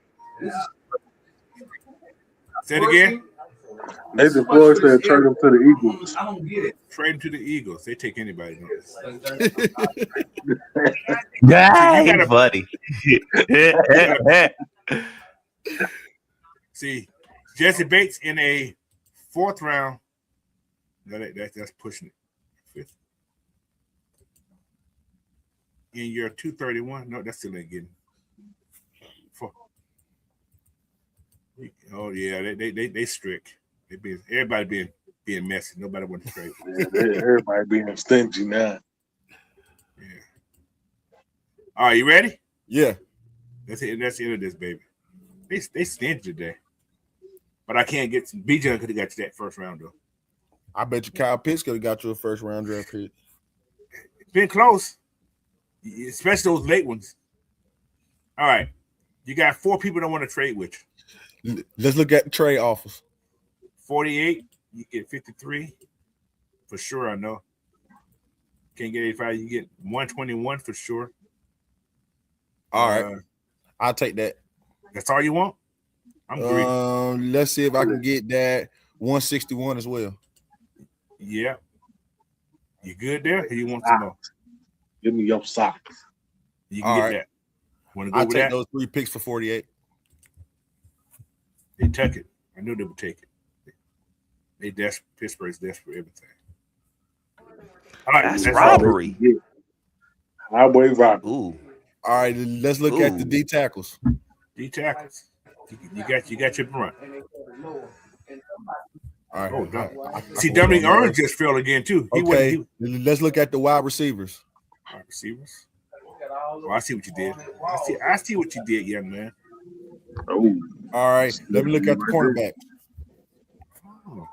Say it again. Nathan Floyd said trade him to the Eagles. I don't get it. Trade him to the Eagles. They take anybody. Yeah, buddy. See, Jesse Bates in a fourth round. That's pushing it. Fifth. In your 231. No, that's still ain't getting. Oh yeah, they strict. Everybody being messy. Nobody wants to trade. Everybody being stingy now. Yeah. All right, you ready? Yeah. That's it. That's the end of this, baby. They stingy today. But I can't get some. Bijan could have got you that first round though. I bet you Kyle Pitts could have got you a first round draft pick. It's been close, especially those late ones. All right, you got 4 people that want to trade with you. Let's look at the trade offers. 48, you get 53 for sure. I know. Can't get 85. You get 121 for sure. All right, I'll take that. That's all you want. I'm greedy. Let's see if I can get that 161 as well. Yeah. You good there? Or you want some more? Give me your socks. You can get that. Want to go I'll with take that? those 3 picks for 48. They took it. I knew they would take it. They desperate. Pittsburgh's desperate for everything. All right, that's robbery. Highway robbery. Ooh. All right, let's look at the D tackles. D tackles. You got your brunt. All right. Oh, see, Dominic Earns just fell again too. Let's look at the wide receivers. Wide receivers. Oh, I see what you did. I see what you did, young man. Oh. All right, let me look at the cornerback. Oh.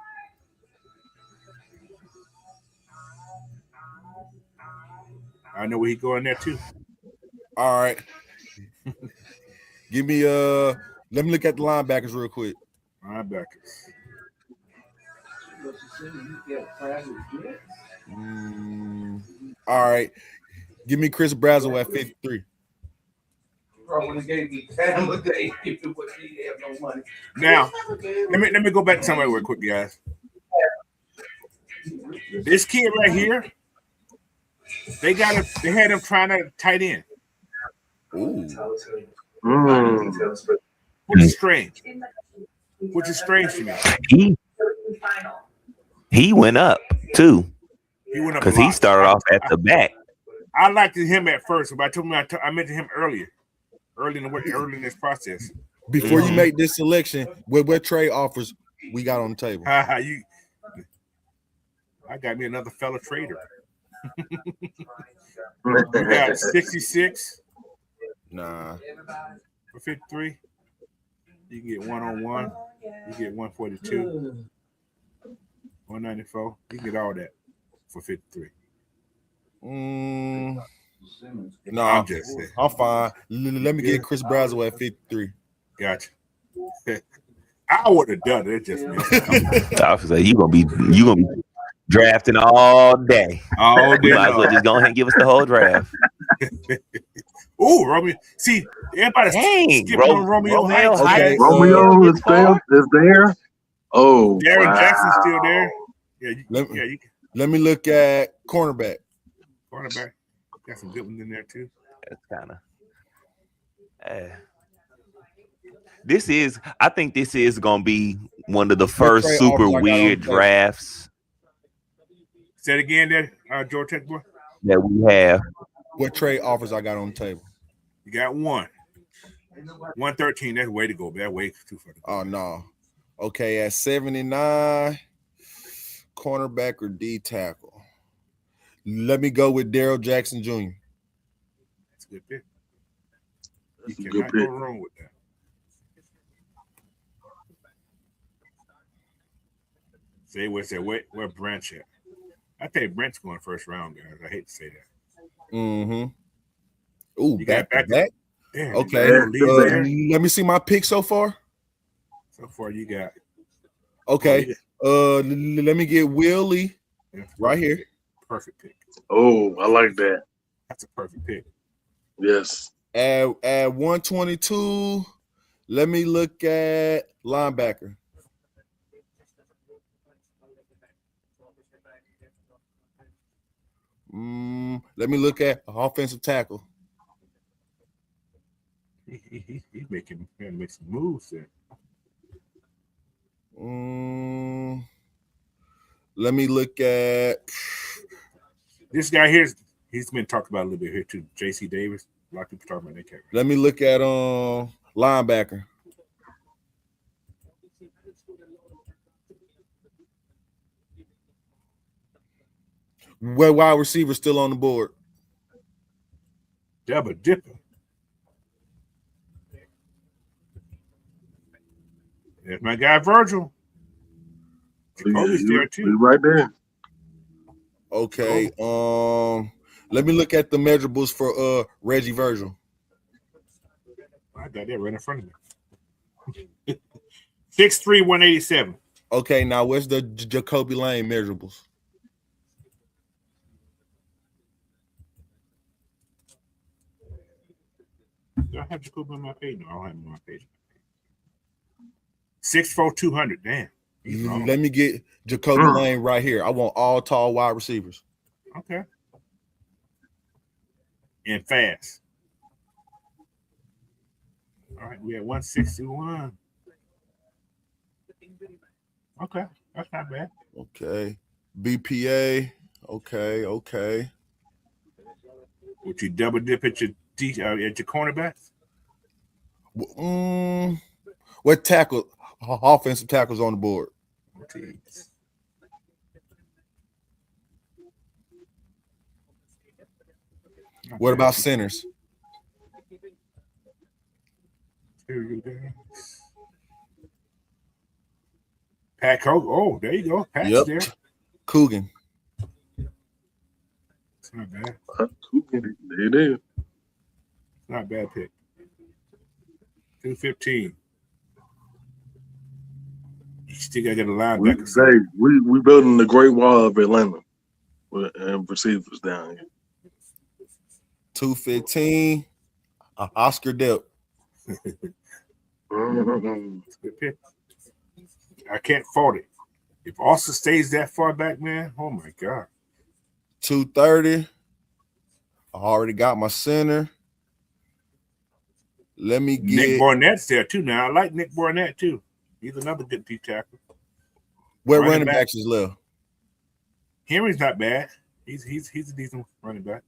I know where he going there too. All right. Give me let me look at the linebackers real quick. Linebackers. All right. Give me Chris Brazel at 53. Now, let me go back to somewhere real quick, guys. This kid right here, they had him trying to tight end. Ooh. Which is strange. To me. He went up too. He went up because he started off at the back. I liked him at first, but I mentioned him early in this process. Before you make this selection, what trade offers we got on the table? I got me another fellow trader. You got 66. Nah. For 53. You can get 101. You get 142. 194. You can get all that for 53. No, I'm just saying. I'm fine. Let me get Chris Brazel at 53. Gotcha. I would have done it. Just I was like, you gonna be drafting all day. all day You might as well long. just go ahead and give us the whole draft. Oh, Romeo. See, everybody's Dang, skipping on Romeo Heights. Okay, Romeo is there. Oh, Darren wow. Jackson's still there. Yeah, you can. Let me look at cornerback. Cornerback. Got some good ones in there too. That's kind of. I think this is gonna be one of the first trade super offers I got on weird the table? Say drafts it again, there, George Tech boy. that we have. What trade offers I got on the table? You got 113. That's way to go. That way too far. Oh no. Okay, at 79, cornerback or D tackle. Let me go with Daryl Jackson Jr. That's a good pick. That's a You good cannot pick. go wrong with that. Say where Brent's at. I think Brent's going first round, guys. I hate to say that. Mm-hmm. Ooh, You back got to back. Damn, Okay. you got Let me see my pick so far. so far you got. Okay. Let me get Willie right here. Pick. Perfect pick. Oh, I like that. That's a perfect pick. Yes. At 122, let me look at linebacker. Let me look at offensive tackle. He's making make some moves there. Let me look at This guy here. He's been talked about a little bit here too. J.C. Davis. A lot of people talking about that character. let me look at linebacker. Where wide receiver still on the board? Double dipper. There's my guy Virgil. Jacoby's there too. He's right there. Okay. Let me look at the measurables for Reggie Virgil. I got that right in front of me. 6'3", 187. Okay, now where's the Jacoby Lane measurables? Do I have Jacoby on my page? No, I don't have him on my page. 6'4", 200. Damn. He's long. Let me get Jacoby Lane right here. I want all tall wide receivers. Okay. And fast. All right, we at 161. Okay, that's not bad. Okay. BPA. Okay. Would you double dip at your cornerbacks? What tackle? Offensive tackles on the board. Jeez. What about centers? Pat Coke. Oh, there you go. Pat's there. Coogan. It's not bad. There it is. Not a bad pick. 215. You still got to get a linebacker. We building the Great Wall of Atlanta and receivers down here. 215. Oscar Delp. Good pick. I can't fault it. If Austin stays that far back, man, oh my God. 230. I already got my center. Let me get Nick Barnett's there too. Now I like Nick Barnett too. He's another good deep tackle. where running backs is left. Henry's not bad. He's a decent running back.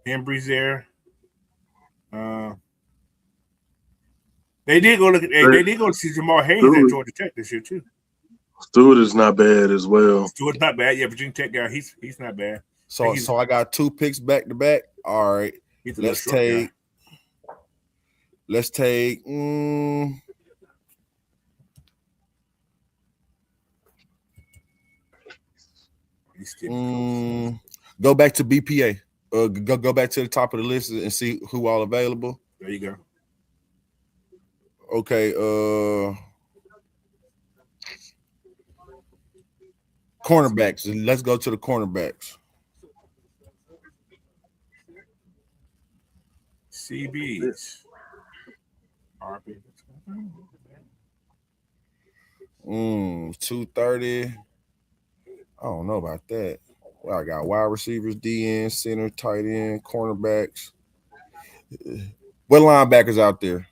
Henry's there. They did go look at. They did go see Jamal Hayes at Georgia Tech this year too. Stewart is not bad as well. Stewart's not bad. Yeah, Virginia Tech guy. He's not bad. So I got 2 picks back to back. All right. Let's take. Go back to BPA. Go back to the top of the list and see who all available. There you go. Okay, cornerbacks. Let's go to the cornerbacks. CBs. 230. I don't know about that. Well, I got wide receivers, DN, center, tight end, cornerbacks. What linebackers out there?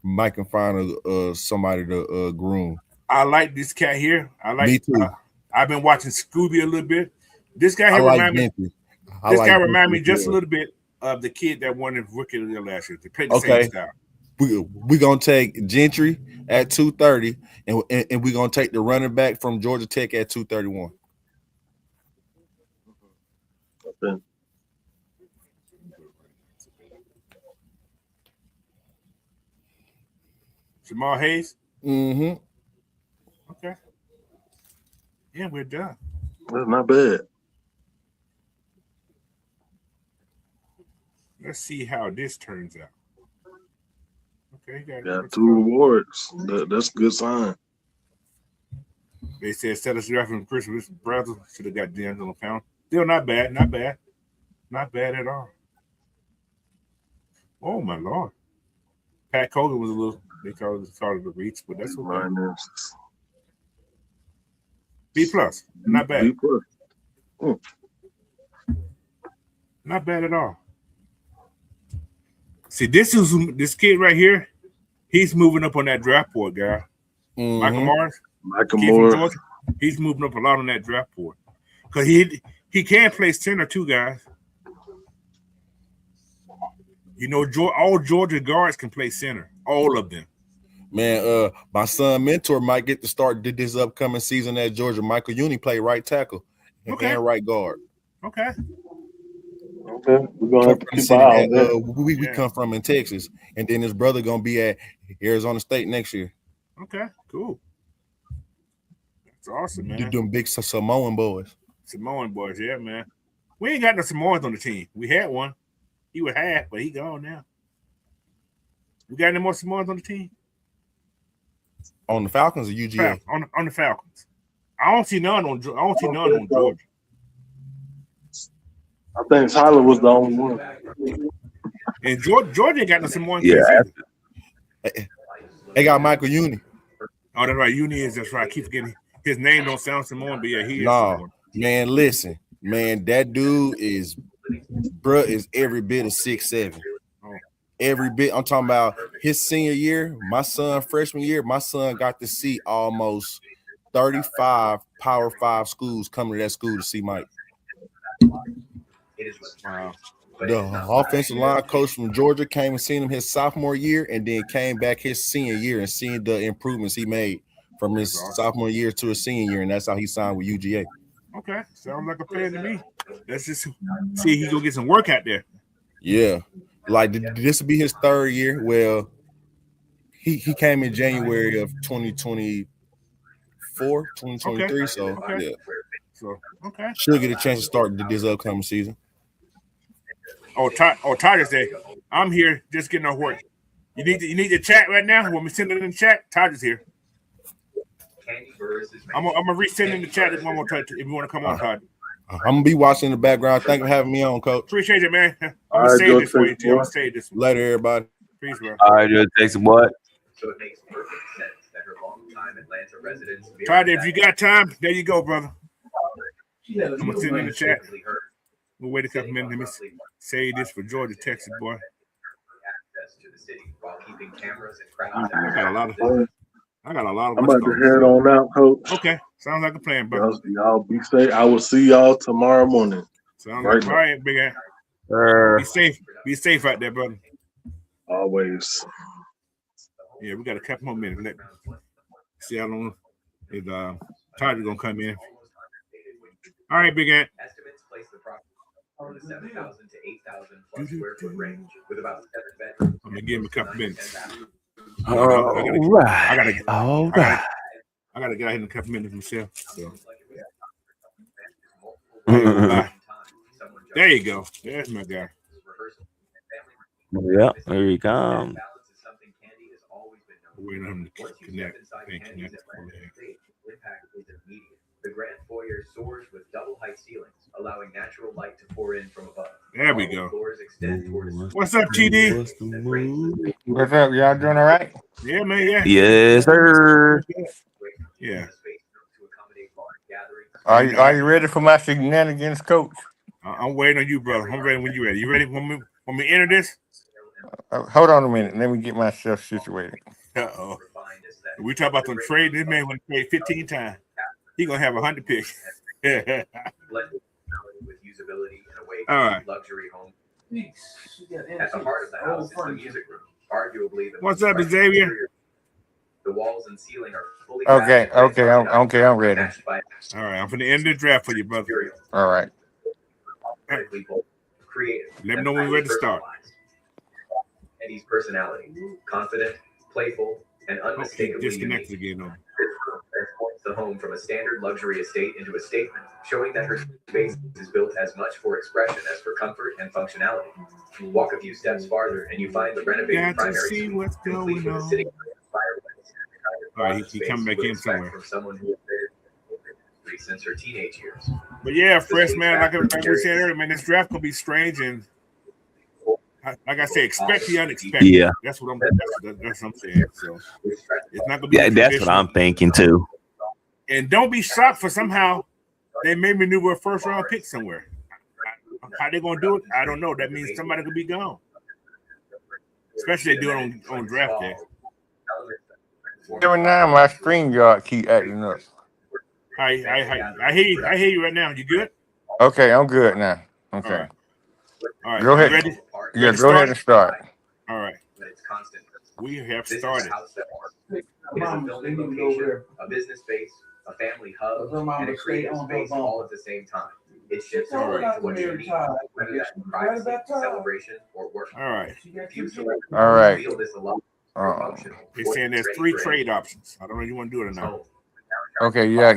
Mike can find somebody to groom. I like this cat here. Me too. I've been watching Scooby a little bit. This guy here remind me just a little bit of the kid that won the rookie of the year last year. They played the same style. We're gonna take Gentry at 230, and we're gonna take the running back from Georgia Tech at 231. Okay. Jamal Hayes. Mm-hmm. Okay. Yeah, we're done. That's not bad. Let's see how this turns out. Okay, got 2 awards. That's a good sign. They said set us draft from Christmas brother. Should have got D'Angelo Pound. Still not bad, not bad. Not bad at all. Oh my Lord. Pat Colgan was a little, they called it the reach, but that's okay. B plus. Not bad. B plus. Not bad at all. See, this kid right here, he's moving up on that draft board, guy. Mm-hmm. Michael Morris. He's moving up a lot on that draft board. Because he can play center too, guys. You know, all Georgia guards can play center. All of them. Man, my son mentor might get to start this upcoming season at Georgia. Michael Uni played right tackle and right guard. Okay. Okay, we're gonna have to keep an eye on that. We come from in Texas, and then his brother gonna be at Arizona State next year. Okay, cool. That's awesome, man. Them big Samoan boys. Samoan boys, yeah, man. We ain't got no Samoans on the team. We had one. He was half, but he gone now. We got any more Samoans on the team? On the Falcons or UGA? On the Falcons. I don't see none on Georgia. I think Tyler was the only one. And Georgia ain't got no Samoan. Yeah. They got Michael Uni. Oh, that's right. Uni is, that's right. I keep forgetting his name don't sound Samoan, but yeah, he is. No, man, listen. Man, that dude is every bit of 6'7". Oh. Every bit. I'm talking about his senior year, my son freshman year, my son got to see almost 35 Power 5 schools coming to that school to see Mike. Wow. The offensive line coach from Georgia came and seen him his sophomore year, and then came back his senior year and seen the improvements he made from his sophomore year to his senior year, and that's how he signed with UGA. Okay, sounds like a plan to me. Let's just see he go get some work out there. Yeah, like this will be his 3rd year. Well, he came in January of 2024, 2023. Okay. So Okay. yeah, So okay. should get a chance to start this upcoming season. Titus Day. I'm here just getting our work. You need to chat right now. Want me to send it in the chat? Titus here. I'm gonna resend in the chat one more time if you want to come on, Todd. I'm gonna be watching in the background. Thank you for having me on, Coach. Appreciate it, man. I'm gonna save this for you too. I'm gonna save this one. Later, everybody. Peace, bro. All right, just take some what? So it makes perfect sense that her longtime Atlanta residents. Todd, if you got time, there you go, brother. I'm gonna send it in the chat. We'll wait a couple minutes. Let me save this for Georgia, Texas, boy. I got a lot of. I'm about to head on out, Coach. Okay, sounds like a plan, bro. Y'all be safe. I will see y'all tomorrow morning. Sounds like all right, big ass. Be safe. Be safe out there, brother. Always. Yeah, we got a couple more minutes. Let me see how long is Tyler's gonna come in. All right, big ant. Estimates place the property in the 7,000 to 8,000 plus square foot range with about 7 bedrooms. I'm gonna give him a couple minutes. All right. I gotta get out here in a couple minutes myself. So. There you go. There's my guy. Yeah, there you go. Waiting on him to Once you connect. step inside Can't Kennedy's connect. Atlantic Estate, the impact is immediate. The Grand Foyer soars with double height ceilings, allowing natural light to pour in from above. There we Marble go. floors extend toward a What's up, TD? What's the move? What's up? Y'all doing all right? Yeah, man. Yeah. Yes, sir. Yeah. to accommodate large gatherings. Are you ready for my shenanigans, Coach? I'm waiting on you, brother. I'm ready when you're ready. You ready when we enter this? Hold on a minute. Let me get myself situated. Uh-oh. We talk about them trade. This man want to trade 15 times. He gonna have 100 picks. With usability in a way All right. luxury home. At the heart of the house is the music room, arguably the What's up, Xavier? The walls and ceiling are fully I'm ready. All right, I'm from the end of the draft for you, brother. All right. Creative. Let me know when we're ready to start. Eddie's personality, confident, playful, and unmistakably disconnected unique. again. Transforms the home from a standard luxury estate into a statement, showing that her space is built as much for expression as for comfort and functionality. Walk a few steps farther, and you find the renovated primary suite, what's complete with a sitting fireplace. All right, he coming back in somewhere. From someone who has been since her teenage years. But yeah, fresh man, like we said earlier, man, this draft gonna be strange, and like I said, expect the unexpected. Yeah, that's what I'm saying. So it's not gonna be. Yeah, that's what I'm thinking too. And don't be shocked for somehow they may maneuver a first round pick somewhere. How they gonna do it? I don't know. That means somebody could be gone, especially if they do it on draft day. Every now my StreamYard keep acting up. I hear you right now. You good? Okay, I'm good now. Okay. All right. Go ahead. Ready? Yeah, go ahead and start. All right. We have started. It is a building location, a business space, a family hub, and a creative space all at the same time. It shifts according to what you need, whether that's privacy, celebration, or work. All right. All right. Feel this a lot. They're saying there's 3 trade options. I don't know if you want to do it or not. Okay, yeah.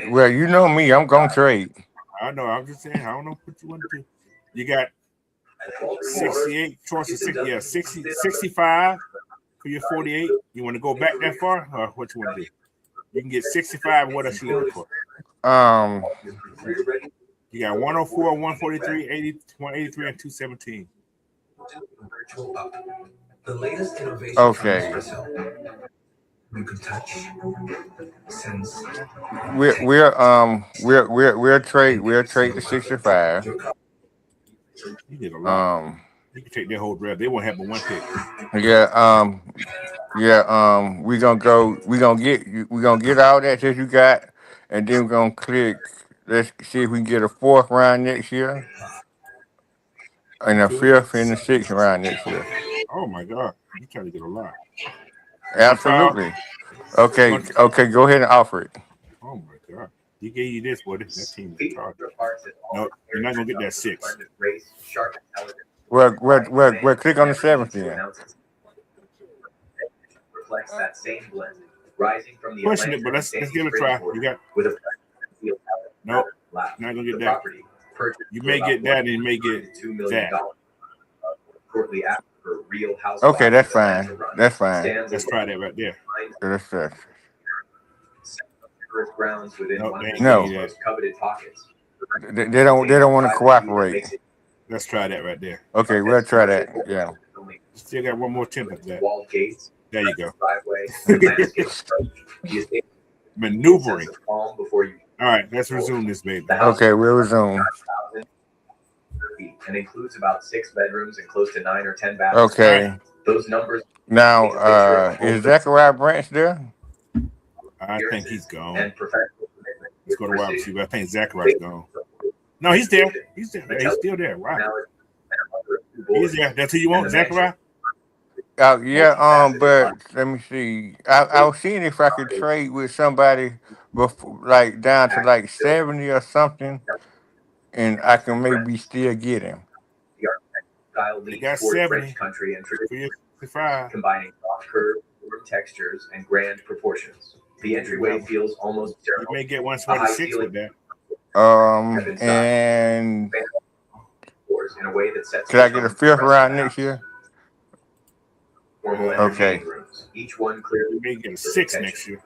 Well, you know me, I'm gonna trade. I know. I'm just saying. I don't know what you want to do. You got 68 choices. 65 for your 48. You want to go back that far, or what you want to do? You can get 65. What else you looking for? You got 104, 143, 80, 183, and 217. The latest innovation. Okay. You can touch, sense. We'll trade the 65. You did a lot. You can take their whole draft. They won't have but one pick. We're gonna get all that you got, and then we're gonna click. Let's see if we can get a 4th round next year, and a 5th and a 6th round next year. Oh my God, you trying to get a lot. Absolutely. Okay, go ahead and offer it. Oh my God, he gave you this, boy. That team is charged. No, you're not gonna get that 6. Well, click on the 7th then. Reflects that same blend, rising from the pushing it, but let's give it a try. You got nope, not gonna get that. You may get that, and you may get that. Shortly after her Real House. Okay, that's fine. That's fine. Let's try that right there. That's that. Grounds within no. Coveted pockets. They don't want to cooperate. Let's try that right there. Okay, we'll try that. Yeah. Still got one more attempt at that. Wall gates. There you go. Driveway. Maneuvering. All right, let's resume this, baby. Okay, we'll resume. And includes about 6 bedrooms and close to 9 or 10 bathrooms. Okay. Those numbers. Now, is Zachariah Branch there? I think he's gone. Let's go to wide receiver. I think Zachariah's gone. No, he's there. He's there. He's still there. Wow. He's there. That's who you want, Zachariah? Yeah. But let me see. I was seeing if I could trade with somebody before, like down to like 70 or something, and I can maybe still get him. They got 70. Country and 55. Combining soft curve, warm textures, and grand proportions. The entryway feels almost sterile. You may get 126 with that. And in a way that sets could I get a 5th round next year? Formal Okay. each one clearly They get a 6 next year.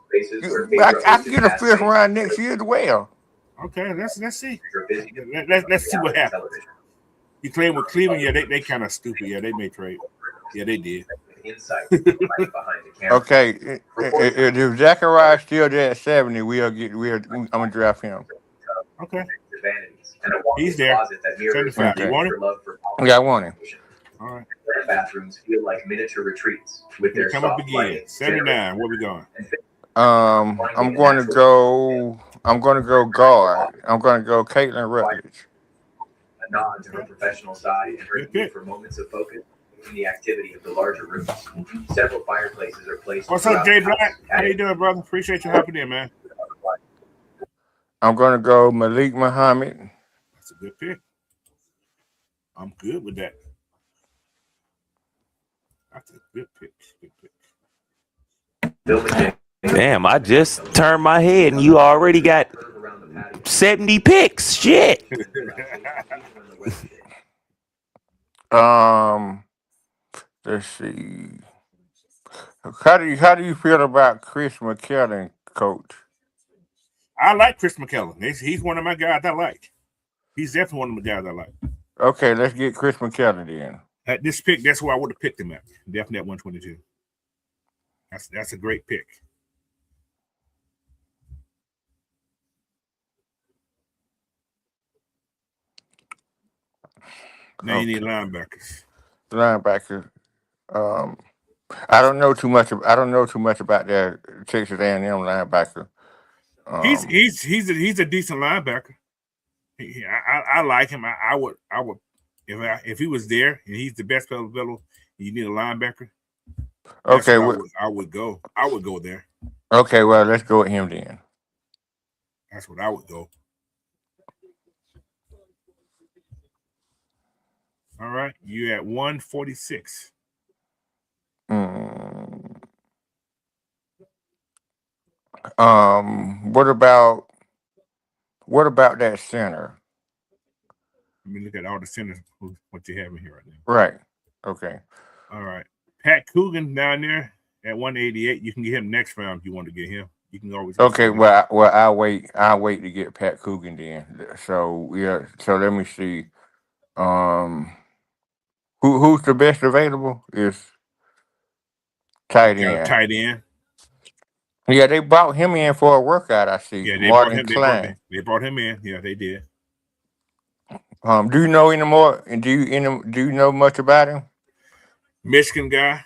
Spaces where I can get a fifth round next year as well. Okay, let's see. Let's see what happens. You playing with Cleveland? Yeah, they kind of stupid. Yeah, they may trade. Yeah, they did. Okay, if Zachariah's still there at 70, I'm gonna draft him. Okay, he's there. 75. Okay. You want him? Yeah, I want him. All right. Bathrooms feel like miniature retreats with their Come up soft again. lighting. 79. Where we going? I'm going to go guard. I'm going to go Caitlin Rutledge. A nod to her professional side and her need for moments of focus in the activity of the larger rooms. Several fireplaces are placed. What's up, Jay Black? How you doing, brother? Appreciate you hopping in, man. I'm going to go Malik Muhammad. That's a good pick. I'm good with that. That's a good pick. Good pick. Damn, I just turned my head and you already got 70 picks. Shit. Let's see. How do you feel about Chris McKellen, coach? I like Chris McKellen. He's one of my guys I like. He's definitely one of my guys I like. Okay, let's get Chris McKellen in. At this pick, that's where I would have picked him at. Definitely at 122. That's a great pick. Now you need linebackers. Linebacker. I don't know too much about that Texas A&M linebacker. He's a decent linebacker. I like him. I would if he was there and he's the best player available, you need a linebacker. Okay, I would go. I would go there. Okay, well, let's go with him then. That's what I would go. All right, you at 146. What about that center? Let me look at all the centers. What you have in here right now. Right. Okay. All right. Pat Coogan down there at 188. You can get him next round if you want to get him. You can always. Okay. Well, I'll wait to get Pat Coogan then. So yeah. So let me see. Who's the best available is tight end. Tight end. Yeah, they brought him in for a workout. I see. Yeah, Martin Klein. They brought him in. Yeah, they did. Do you know any more? Do you know much about him? Michigan guy.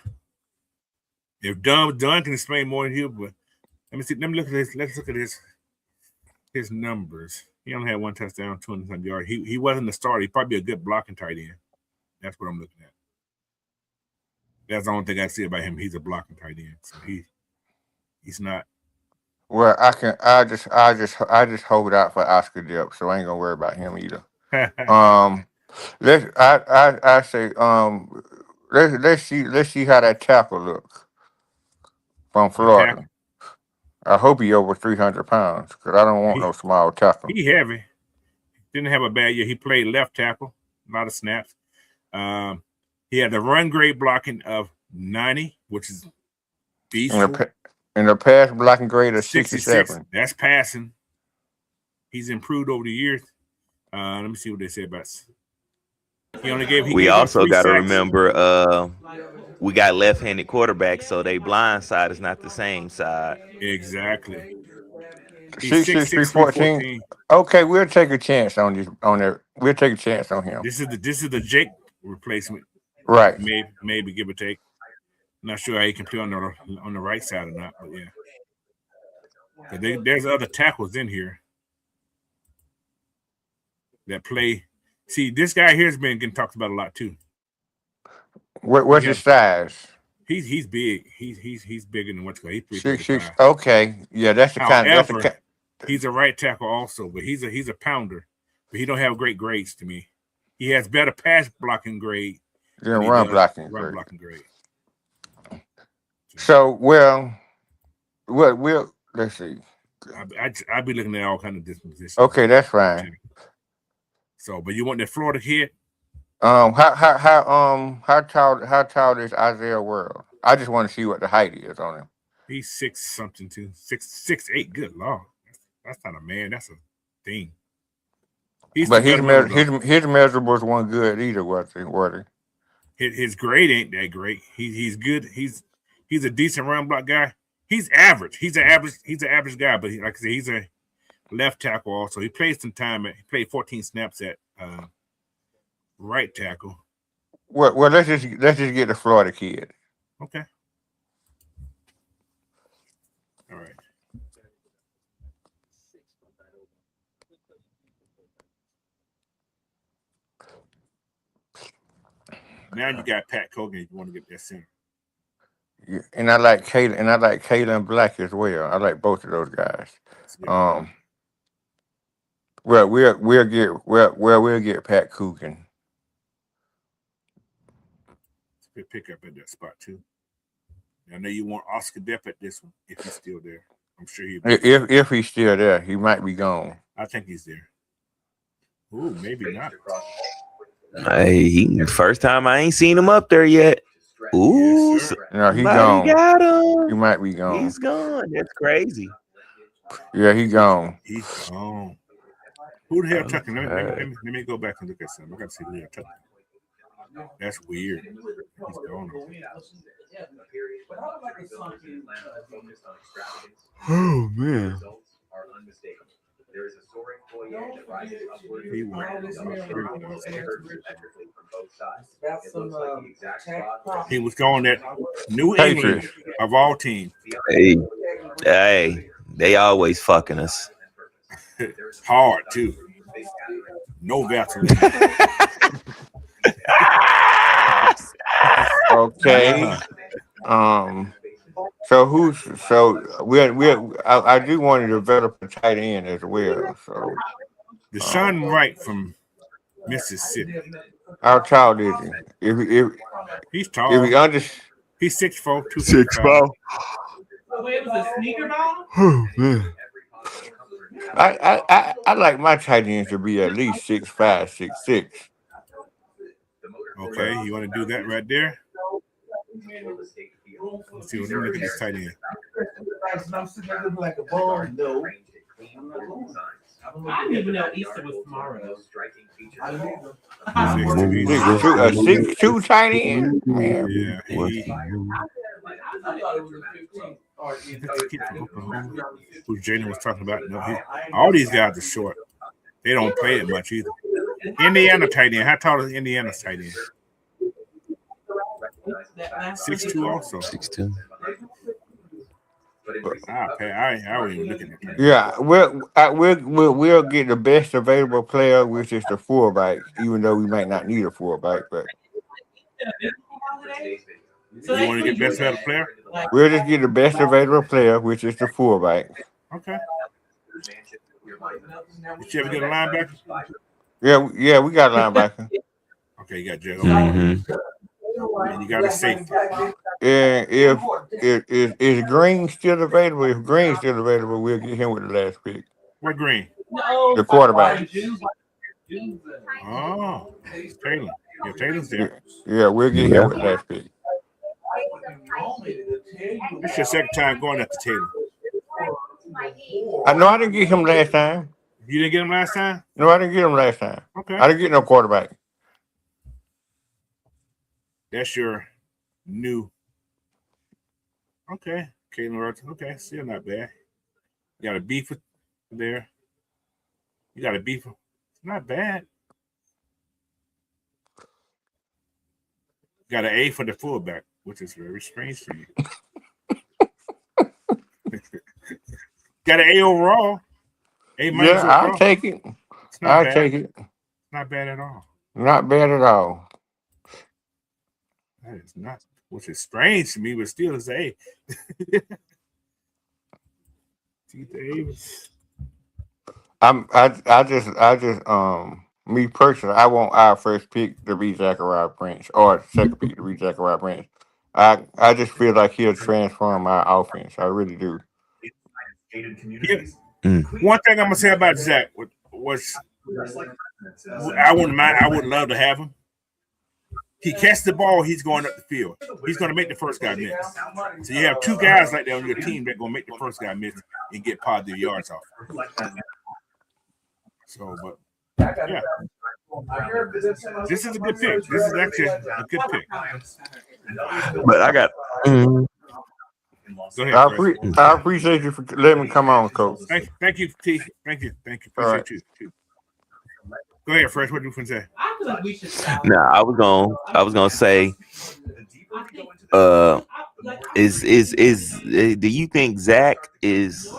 If Dunn can explain more than you, but let me see. Let me look at this. Let's look at his numbers. He only had one touchdown, 200 yards. He wasn't the starter. He's probably a good blocking tight end. That's what I'm looking at. That's the only thing I see about him. He's a blocking tight end. So he's not. Well, I just hold out for Oscar Dip, so I ain't gonna worry about him either. Let's see how that tackle looks from Florida. I hope he over 300 pounds because I don't want no small tackle. He heavy. Didn't have a bad year. He played left tackle, a lot of snaps. He had the run grade blocking of 90, which is beastful. In the pass blocking grade of 67. That's passing. He's improved over the years. Let me see what they say about. We also got to remember, we got left-handed quarterbacks, so they blind side is not the same side. Exactly. 6'3", 14. Okay, we'll take a chance on this. We'll take a chance on him. This is the Jake replacement, right? Maybe give or take. Not sure how he can play on the right side or not, but yeah. There's other tackles in here that play. See, this guy here has been getting talked about a lot too. What's his size? He's big. He's bigger than what's going. He's 6'6". Okay, yeah, that's the kind. He's a right tackle also, but he's a pounder. But he don't have great grades to me. He has better pass blocking grade than run blocking grade. So we'll let's see. I'd be looking at all kind of dispositions. Okay, that's fine. So, but you want that Florida kid? How tall is Isaiah World? I just want to see what the height is on him. He's 6 something too. 6'8". Good lord, that's not a man. That's a thing. He's But his developmental. his measurables weren't good either, was they? His grade ain't that great. He's good. He's a decent run block guy. He's average. He's an average guy. But like I said, he's a left tackle also. He played some time. He played 14 snaps at right tackle. Well, let's just get the Florida kid. Okay. All right. Now you got Pat Cogan. If you want to get that center. Yeah, and I like Kalen Black as well. I like both of those guys. Well, we'll get Pat Coogan. It's a good pickup at that spot too. I know you want Oscar Depp at this one if he's still there. I'm sure he'll be. If he's still there, he might be gone. I think he's there. Ooh, maybe not. Hey, first time I ain't seen him up there yet. Ooh, Yes, no, he's gone. Got him. He might be gone. He's gone. That's crazy. Yeah, he's gone. He's gone. Who the hell took him? Let me go back and look at something. I got to see who the hell took him. That's weird. He's gone. Oh man. There is a soaring foyer that rises upward He and hurts symmetrically from both sides. It looks like the exact spot. He was going at New England of all teams. Hey, they always fucking us. Hard too. No Vaseline. Okay. I do want to develop a tight end as well. So Deshaun Wright from Mississippi. How tall is he? If he's tall. If he he's 6'4", 6'4". Wait, was it sneaker ball? Oh man. I like my tight ends to be at least 6'5", 6'6". Okay, you want to do that right there? Let's see what you look at this tight end. I didn't even know Easter was tomorrow. A 6'2" tight end. Man. Yeah. Who Jalen was talking about? No, all these guys are short. They don't play it much either. Indiana tight end. How tall is Indiana's tight end? 6'2" also. 6'2". I wasn't even looking at that. Yeah, we'll get the best available player, which is the fullback, even though we might not need a fullback. But you want to get best available player? We'll just get the best available player, which is the fullback. Okay. Did you ever get a linebacker? Yeah, we got a linebacker. Okay, you got Jay. Mm-hmm. And you got a safety. And if Green still available, we'll get him with the last pick. What Green? The quarterback. Oh, Taylor. Yeah, Taylor's there. Yeah, we'll get him with the last pick. It's your second time going after Taylor. I know I didn't get him last time. You didn't get him last time? No, I didn't get him last time. Okay. I didn't get no quarterback. That's your new. Okay. Caitlin Rogers. Okay, still not bad. You got a beef with there. You got a beef. It's not bad. Got an A for the fullback, which is very strange for you. Got an A overall. A minus overall. I'll take it. I'll take it. Not bad at all. Not bad at all. That is not, which is strange to me, but still is A. Me personally, I want our first pick to be Zachariah Prince or second pick to be Zachariah Prince. I just feel like he'll transform our offense. I really do. Yeah. One thing I'm gonna say about Zach was I wouldn't mind. I would love to have him, he catches the ball, he's going up the field. He's going to make the first guy miss. So you have two guys like that on your team that going to make the first guy miss and get positive yards off. So, but yeah, this is a good pick. This is actually a good pick. But I got. Go ahead, I appreciate you for letting me come on, Coach. Thank you, T. Thank you. Appreciate you. Go ahead, Fresh. What do you want to say? Nah, I was gonna say, do you think Zach is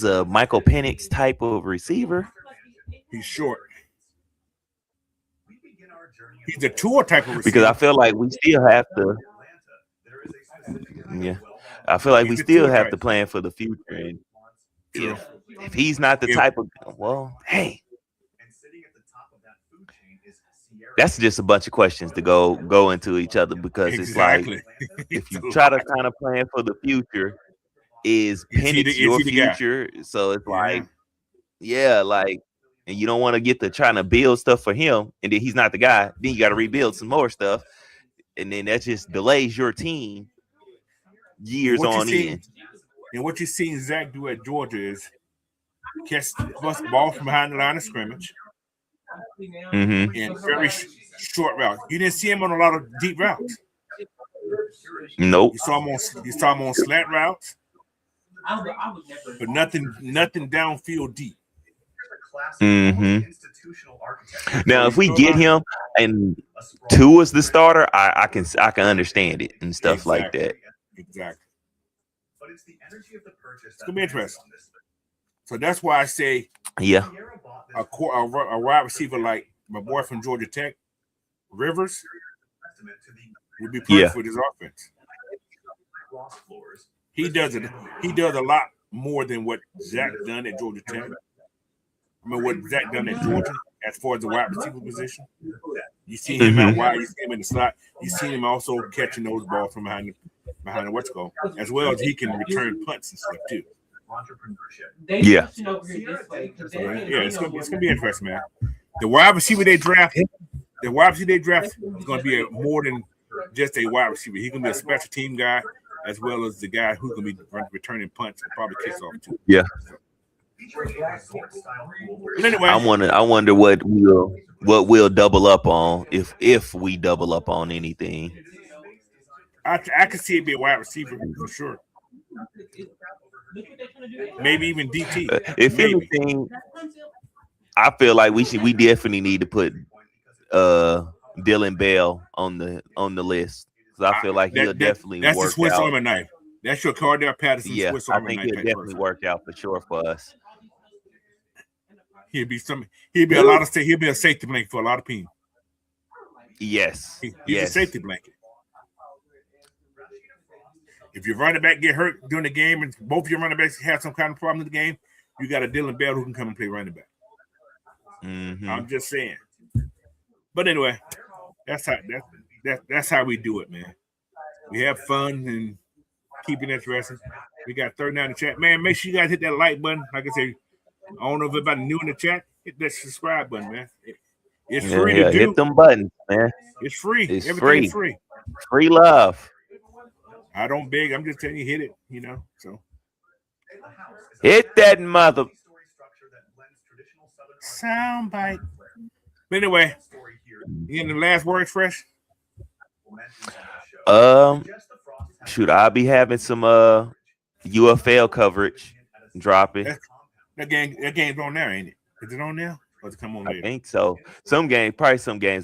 a Michael Penix type of receiver? He's short. He's a Tua type of receiver. Because I feel like we still have to. Yeah, I feel like we still have to plan for the future, and if he's not the type of, well, hey. That's just a bunch of questions to go into each other, because it's like, if you try to kind of plan for the future, is Penix your future? So it's like, yeah, like, and you don't want to get to trying to build stuff for him, and then he's not the guy. Then you got to rebuild some more stuff, and then that just delays your team years on end. And what you've seen Zach do at Georgia is catch the ball from behind the line of scrimmage. Mm-hmm. And very short routes. You didn't see him on a lot of deep routes. Nope. You saw him on slant routes, but nothing downfield deep. Mm-hmm. Now, if we get him and Tua is the starter, I can understand it and stuff like that. Exactly. It's gonna be interesting. So that's why I say, yeah, a wide receiver like my boy from Georgia Tech, Rivers, would be perfect for this offense. He does it. He does a lot more than what Zach done at Georgia Tech. I mean, what Zach done at Georgia as far as the wide receiver position. You see him out wide. You see him in the slot. You see him also catching those balls from behind the what's called, as well as he can return punts and stuff too. Yeah. It's gonna be interesting, man. The wide receiver they draft is going to be more than just a wide receiver. He's going to be a special team guy, as well as the guy who's going to be returning punts and probably kicks off too. Yeah. But anyway, I wonder what we'll double up on if we double up on anything. I can see it be a wide receiver for sure. Maybe even DT. If anything, I feel like we definitely need to put Dylan Bell on the list, because I feel like he'll definitely that's work the Swiss out. Army knife. That's your Cardell Patterson. Yeah, Swiss Army I think knife. he'll definitely work out for sure for us. He'll be a lot of he'll be a safety blanket for a lot of people. Yes. He's a safety blanket. If your running back get hurt during the game and both your running backs have some kind of problem in the game, you got a Dylan Bell who can come and play running back. Mm-hmm. I'm just saying. But anyway, that's how we do it, man. We have fun and keep it interesting. We got 39 in the chat. Man, make sure you guys hit that like button. Like I say, I don't know if everybody new in the chat. Hit that subscribe button, man. It's free to do. Hit them buttons, man. It's free. Everything is free. Free love. I don't beg. I'm just telling you, hit it. So hit that mother. Soundbite. But anyway, you in the last words, Fresh? Shoot, I'll be having some UFL coverage dropping. That game's on there, ain't it? Is it on there? Or does it come on later? I think so. Some games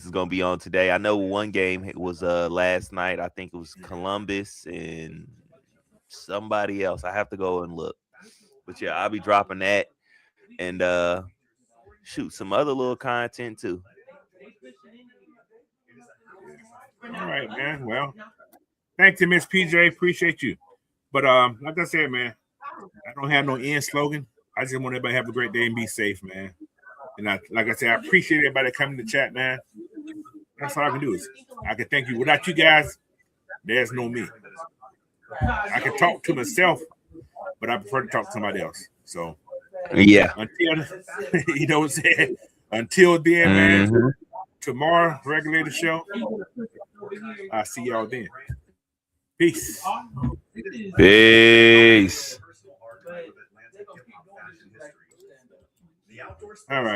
is gonna be on today. I know one game was last night. I think it was Columbus and somebody else. I have to go and look. But yeah, I'll be dropping that and shoot some other little content too. All right, man. Well, thank you, Miss PJ. Appreciate you. But like I said, man, I don't have no end slogan. I just want everybody to have a great day and be safe, man. And like I said, I appreciate everybody coming to chat, man. That's all I can do is I can thank you. Without you guys, there's no me. I can talk to myself, but I prefer to talk to somebody else. So yeah. Until you know what I'm saying. Until then, man. Tomorrow, regulator show. I'll see y'all then. Peace. Peace. All right.